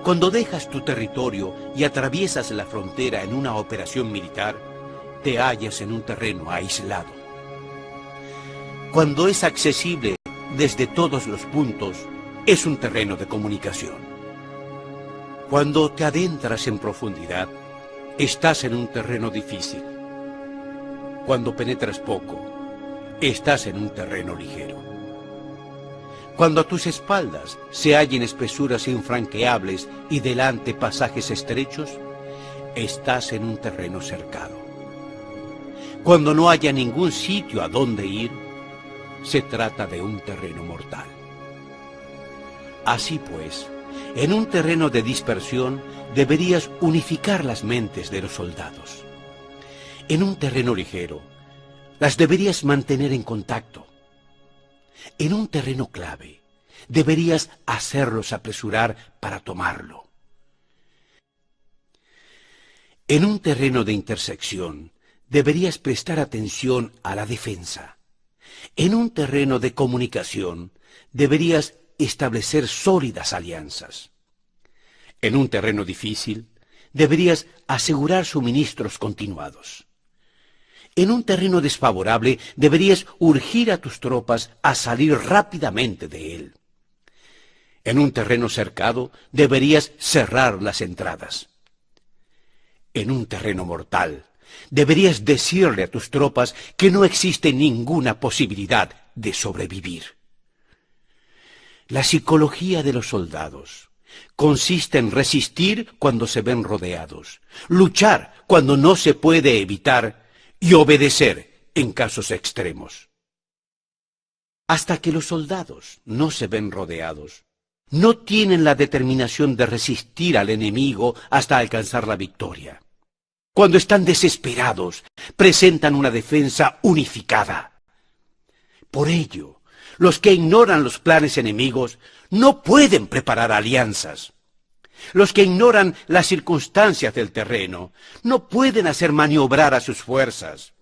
S1: Cuando dejas tu territorio y atraviesas la frontera en una operación militar, te hallas en un terreno aislado. Cuando es accesible desde todos los puntos, es un terreno de comunicación. Cuando te adentras en profundidad, estás en un terreno difícil. Cuando penetras poco, estás en un terreno ligero. Cuando a tus espaldas se hallen espesuras infranqueables y delante pasajes estrechos, estás en un terreno cercado. Cuando no haya ningún sitio a donde ir, se trata de un terreno mortal. Así pues, en un terreno de dispersión deberías unificar las mentes de los soldados. En un terreno ligero, las deberías mantener en contacto. En un terreno clave, deberías hacerlos apresurar para tomarlo. En un terreno de intersección, deberías prestar atención a la defensa. En un terreno de comunicación, deberías establecer sólidas alianzas. En un terreno difícil, deberías asegurar suministros continuados. En un terreno desfavorable, deberías urgir a tus tropas a salir rápidamente de él. En un terreno cercado, deberías cerrar las entradas. En un terreno mortal, deberías decirle a tus tropas que no existe ninguna posibilidad de sobrevivir. La psicología de los soldados consiste en resistir cuando se ven rodeados, luchar cuando no se puede evitar y obedecer en casos extremos. Hasta que los soldados no se ven rodeados, no tienen la determinación de resistir al enemigo hasta alcanzar la victoria. Cuando están desesperados, presentan una defensa unificada. Por ello, los que ignoran los planes enemigos no pueden preparar alianzas. Los que ignoran las circunstancias del terreno no pueden hacer maniobrar a sus fuerzas.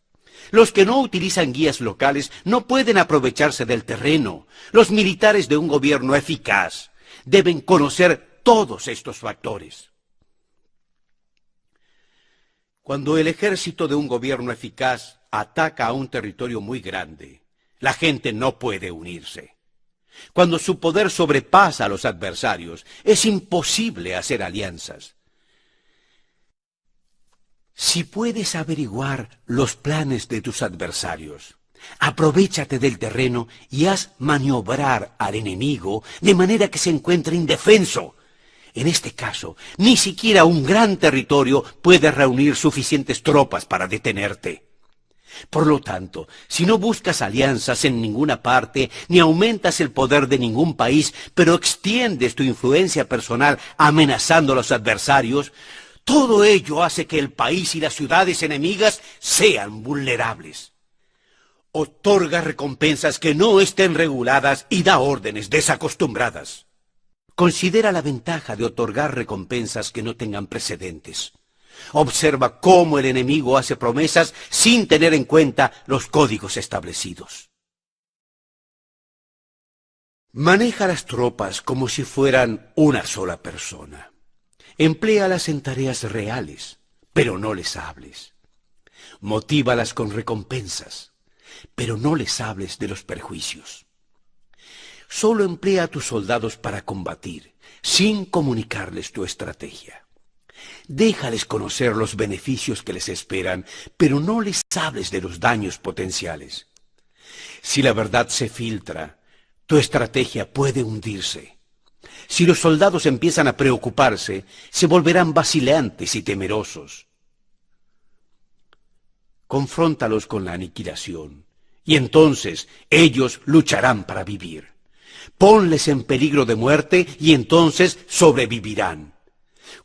S1: Los que no utilizan guías locales no pueden aprovecharse del terreno. Los militares de un gobierno eficaz deben conocer todos estos factores. Cuando el ejército de un gobierno eficaz ataca a un territorio muy grande, la gente no puede unirse. Cuando su poder sobrepasa a los adversarios, es imposible hacer alianzas. Si puedes averiguar los planes de tus adversarios, aprovéchate del terreno y haz maniobrar al enemigo de manera que se encuentre indefenso. En este caso, ni siquiera un gran territorio puede reunir suficientes tropas para detenerte. Por lo tanto, si no buscas alianzas en ninguna parte, ni aumentas el poder de ningún país, pero extiendes tu influencia personal amenazando a los adversarios, todo ello hace que el país y las ciudades enemigas sean vulnerables. Otorga recompensas que no estén reguladas y da órdenes desacostumbradas. Considera la ventaja de otorgar recompensas que no tengan precedentes. Observa cómo el enemigo hace promesas sin tener en cuenta los códigos establecidos. Maneja las tropas como si fueran una sola persona. Empléalas en tareas reales, pero no les hables. Motívalas con recompensas, pero no les hables de los perjuicios. Solo emplea a tus soldados para combatir, sin comunicarles tu estrategia. Déjales conocer los beneficios que les esperan, pero no les hables de los daños potenciales. Si la verdad se filtra, tu estrategia puede hundirse. Si los soldados empiezan a preocuparse, se volverán vacilantes y temerosos. Confróntalos con la aniquilación, y entonces ellos lucharán para vivir. Ponles en peligro de muerte, y entonces sobrevivirán.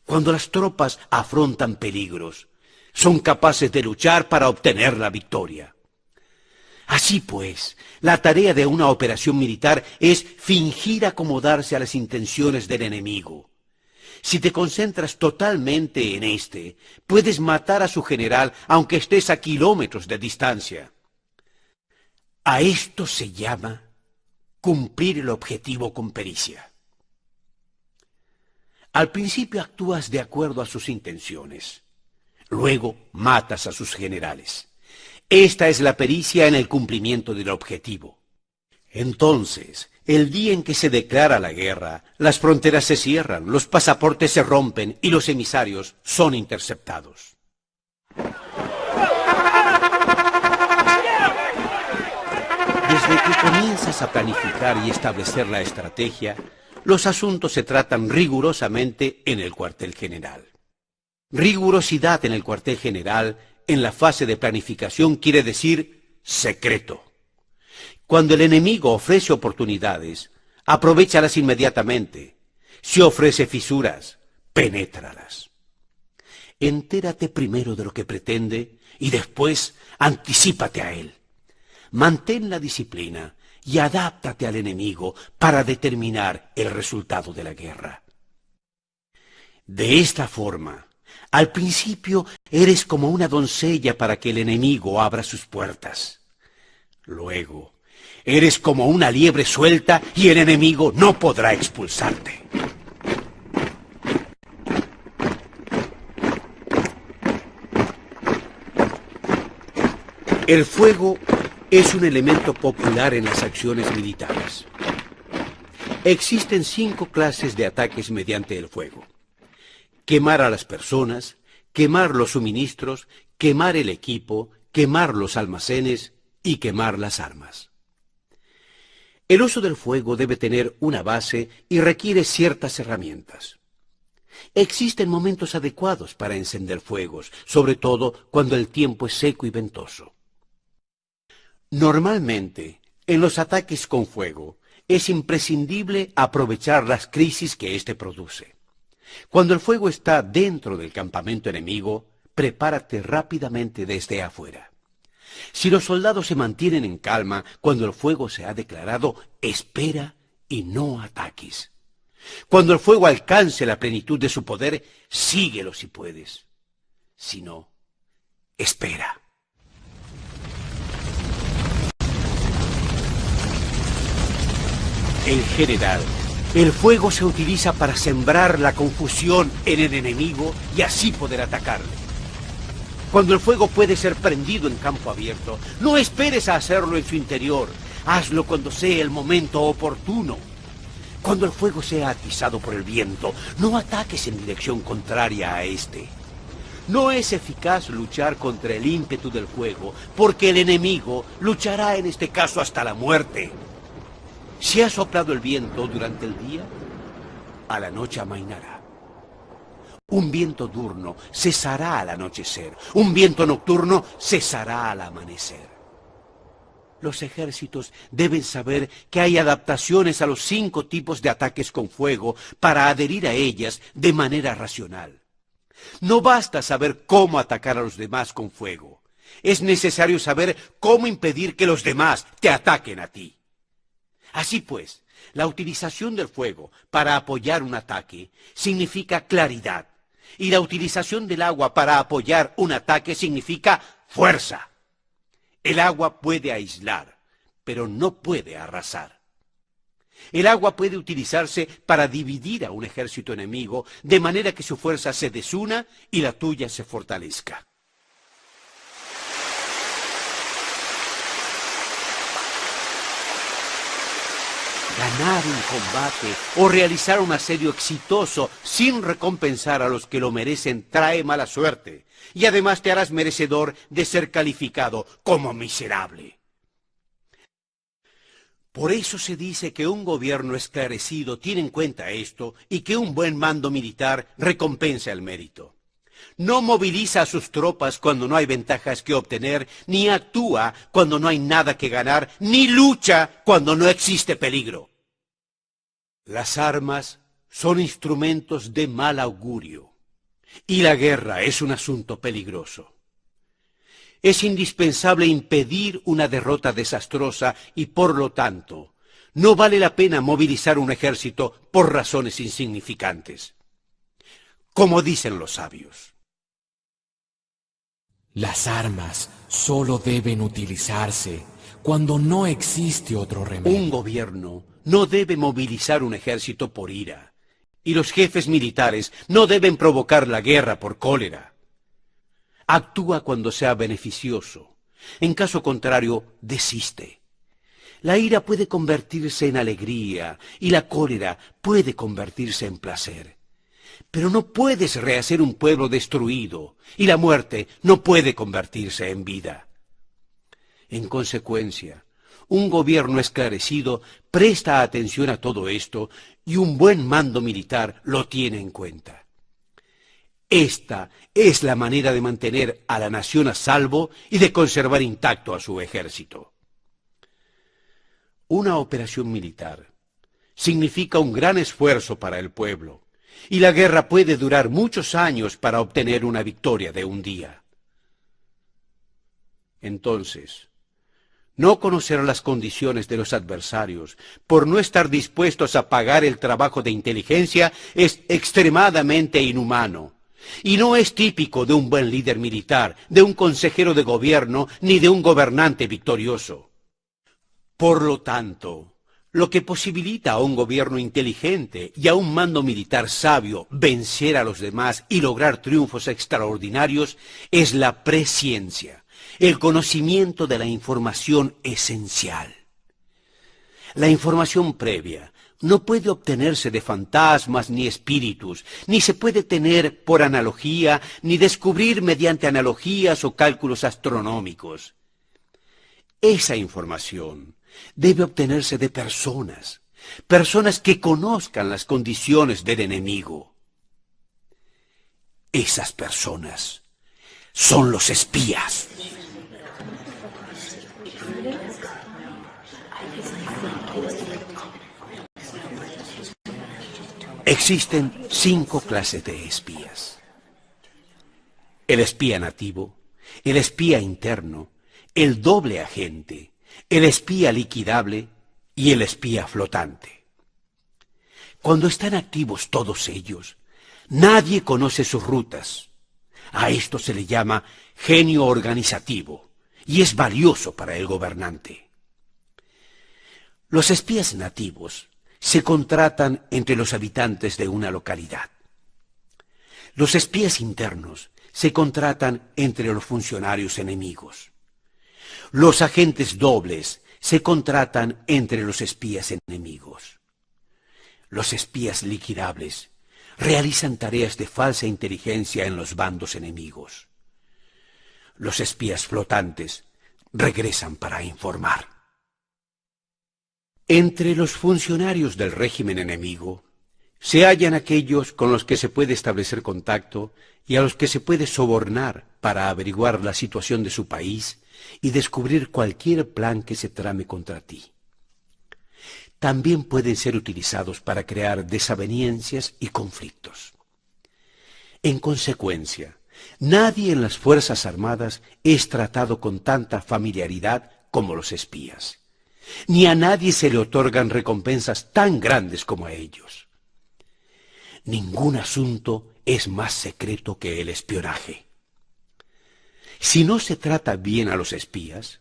S1: Cuando las tropas afrontan peligros, son capaces de luchar para obtener la victoria. Así pues, la tarea de una operación militar es fingir acomodarse a las intenciones del enemigo. Si te concentras totalmente en este, puedes matar a su general aunque estés a kilómetros de distancia. A esto se llama cumplir el objetivo con pericia. Al principio actúas de acuerdo a sus intenciones. Luego matas a sus generales. Esta es la pericia en el cumplimiento del objetivo. Entonces, el día en que se declara la guerra, las fronteras se cierran, los pasaportes se rompen y los emisarios son interceptados. Desde que comienzas a planificar y establecer la estrategia, los asuntos se tratan rigurosamente en el cuartel general. Rigurosidad en el cuartel general, en la fase de planificación, quiere decir secreto. Cuando el enemigo ofrece oportunidades, aprovéchalas inmediatamente. Si ofrece fisuras, penétralas. Entérate primero de lo que pretende y después anticípate a él. Mantén la disciplina y adáptate al enemigo para determinar el resultado de la guerra. De esta forma, al principio eres como una doncella para que el enemigo abra sus puertas. Luego, eres como una liebre suelta y el enemigo no podrá expulsarte. El fuego es un elemento popular en las acciones militares. Existen 5 clases de ataques mediante el fuego: quemar a las personas, quemar los suministros, quemar el equipo, quemar los almacenes y quemar las armas. El uso del fuego debe tener una base y requiere ciertas herramientas. Existen momentos adecuados para encender fuegos, sobre todo cuando el tiempo es seco y ventoso. Normalmente, en los ataques con fuego, es imprescindible aprovechar las crisis que éste produce. Cuando el fuego está dentro del campamento enemigo, prepárate rápidamente desde afuera. Si los soldados se mantienen en calma cuando el fuego se ha declarado, espera y no ataques. Cuando el fuego alcance la plenitud de su poder, síguelo si puedes. Si no, espera. En general, el fuego se utiliza para sembrar la confusión en el enemigo y así poder atacarle. Cuando el fuego puede ser prendido en campo abierto, no esperes a hacerlo en su interior. Hazlo cuando sea el momento oportuno. Cuando el fuego sea atizado por el viento, no ataques en dirección contraria a este. No es eficaz luchar contra el ímpetu del fuego, porque el enemigo luchará en este caso hasta la muerte. Si ha soplado el viento durante el día, a la noche amainará. Un viento diurno cesará al anochecer. Un viento nocturno cesará al amanecer. Los ejércitos deben saber que hay adaptaciones a los 5 tipos de ataques con fuego para adherir a ellas de manera racional. No basta saber cómo atacar a los demás con fuego. Es necesario saber cómo impedir que los demás te ataquen a ti. Así pues, la utilización del fuego para apoyar un ataque significa claridad, y la utilización del agua para apoyar un ataque significa fuerza. El agua puede aislar, pero no puede arrasar. El agua puede utilizarse para dividir a un ejército enemigo de manera que su fuerza se desuna y la tuya se fortalezca. Ganar un combate o realizar un asedio exitoso sin recompensar a los que lo merecen trae mala suerte, y además te harás merecedor de ser calificado como miserable. Por eso se dice que un gobierno esclarecido tiene en cuenta esto y que un buen mando militar recompensa el mérito. No moviliza a sus tropas cuando no hay ventajas que obtener, ni actúa cuando no hay nada que ganar, ni lucha cuando no existe peligro. Las armas son instrumentos de mal augurio, y la guerra es un asunto peligroso. Es indispensable impedir una derrota desastrosa y, por lo tanto, no vale la pena movilizar un ejército por razones insignificantes. Como dicen los sabios,
S3: las armas solo deben utilizarse cuando no existe otro remedio.
S1: Un gobierno no debe movilizar un ejército por ira, y los jefes militares no deben provocar la guerra por cólera. Actúa cuando sea beneficioso. En caso contrario, desiste. La ira puede convertirse en alegría y la cólera puede convertirse en placer. Pero no puedes rehacer un pueblo destruido y la muerte no puede convertirse en vida. En consecuencia, un gobierno esclarecido presta atención a todo esto y un buen mando militar lo tiene en cuenta. Esta es la manera de mantener a la nación a salvo y de conservar intacto a su ejército. Una operación militar significa un gran esfuerzo para el pueblo, y la guerra puede durar muchos años para obtener una victoria de un día. Entonces, no conocer las condiciones de los adversarios, por no estar dispuestos a pagar el trabajo de inteligencia, es extremadamente inhumano, y no es típico de un buen líder militar, de un consejero de gobierno, ni de un gobernante victorioso. Por lo tanto, lo que posibilita a un gobierno inteligente y a un mando militar sabio vencer a los demás y lograr triunfos extraordinarios es la presciencia, el conocimiento de la información esencial. La información previa no puede obtenerse de fantasmas ni espíritus, ni se puede tener por analogía, ni descubrir mediante analogías o cálculos astronómicos. Esa información debe obtenerse de personas que conozcan las condiciones del enemigo. Esas personas son los espías. Existen 5 clases de espías: el espía nativo, el espía interno, el doble agente, el espía liquidable y el espía flotante. Cuando están activos todos ellos, nadie conoce sus rutas. A esto se le llama genio organizativo y es valioso para el gobernante. Los espías nativos se contratan entre los habitantes de una localidad. Los espías internos se contratan entre los funcionarios enemigos. Los agentes dobles se contratan entre los espías enemigos. Los espías liquidables realizan tareas de falsa inteligencia en los bandos enemigos. Los espías flotantes regresan para informar. Entre los funcionarios del régimen enemigo se hallan aquellos con los que se puede establecer contacto y a los que se puede sobornar para averiguar la situación de su país y descubrir cualquier plan que se trame contra ti. También pueden ser utilizados para crear desavenencias y conflictos. En consecuencia, nadie en las Fuerzas Armadas es tratado con tanta familiaridad como los espías, ni a nadie se le otorgan recompensas tan grandes como a ellos. Ningún asunto es más secreto que el espionaje. Si no se trata bien a los espías,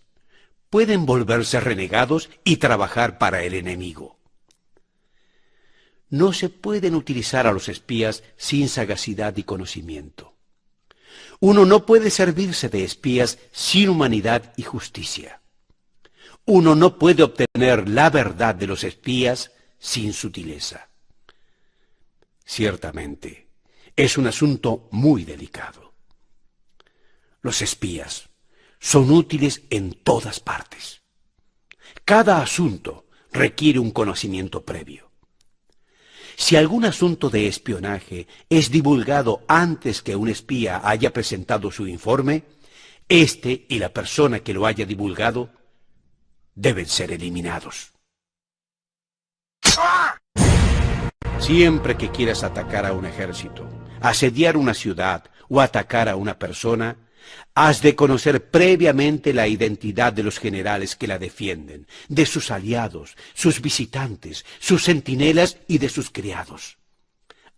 S1: pueden volverse renegados y trabajar para el enemigo. No se pueden utilizar a los espías sin sagacidad y conocimiento. Uno no puede servirse de espías sin humanidad y justicia. Uno no puede obtener la verdad de los espías sin sutileza. Ciertamente, es un asunto muy delicado. Los espías son útiles en todas partes. Cada asunto requiere un conocimiento previo. Si algún asunto de espionaje es divulgado antes que un espía haya presentado su informe, éste y la persona que lo haya divulgado deben ser eliminados. Siempre que quieras atacar a un ejército, asediar una ciudad o atacar a una persona, has de conocer previamente la identidad de los generales que la defienden, de sus aliados, sus visitantes, sus centinelas y de sus criados.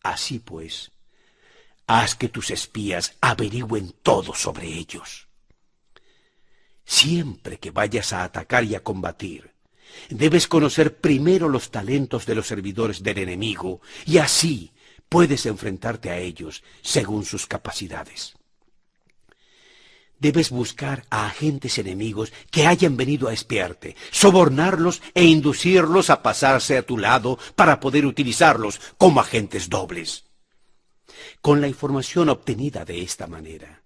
S1: Así pues, haz que tus espías averigüen todo sobre ellos. Siempre que vayas a atacar y a combatir, debes conocer primero los talentos de los servidores del enemigo y así puedes enfrentarte a ellos según sus capacidades. Debes buscar a agentes enemigos que hayan venido a espiarte, sobornarlos e inducirlos a pasarse a tu lado para poder utilizarlos como agentes dobles. Con la información obtenida de esta manera,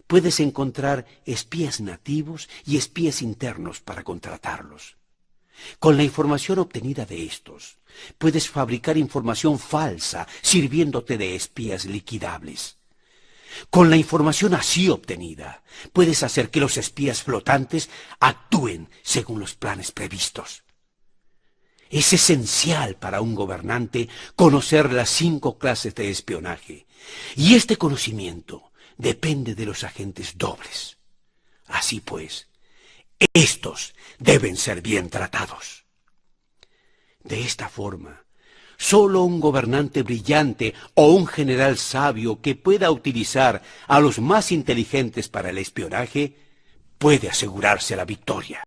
S1: puedes encontrar espías nativos y espías internos para contratarlos. Con la información obtenida de estos, puedes fabricar información falsa sirviéndote de espías liquidables. Con la información así obtenida, puedes hacer que los espías flotantes actúen según los planes previstos. Es esencial para un gobernante conocer las 5 clases de espionaje, y este conocimiento depende de los agentes dobles. Así pues, estos deben ser bien tratados. De esta forma, solo un gobernante brillante o un general sabio que pueda utilizar a los más inteligentes para el espionaje puede asegurarse la victoria.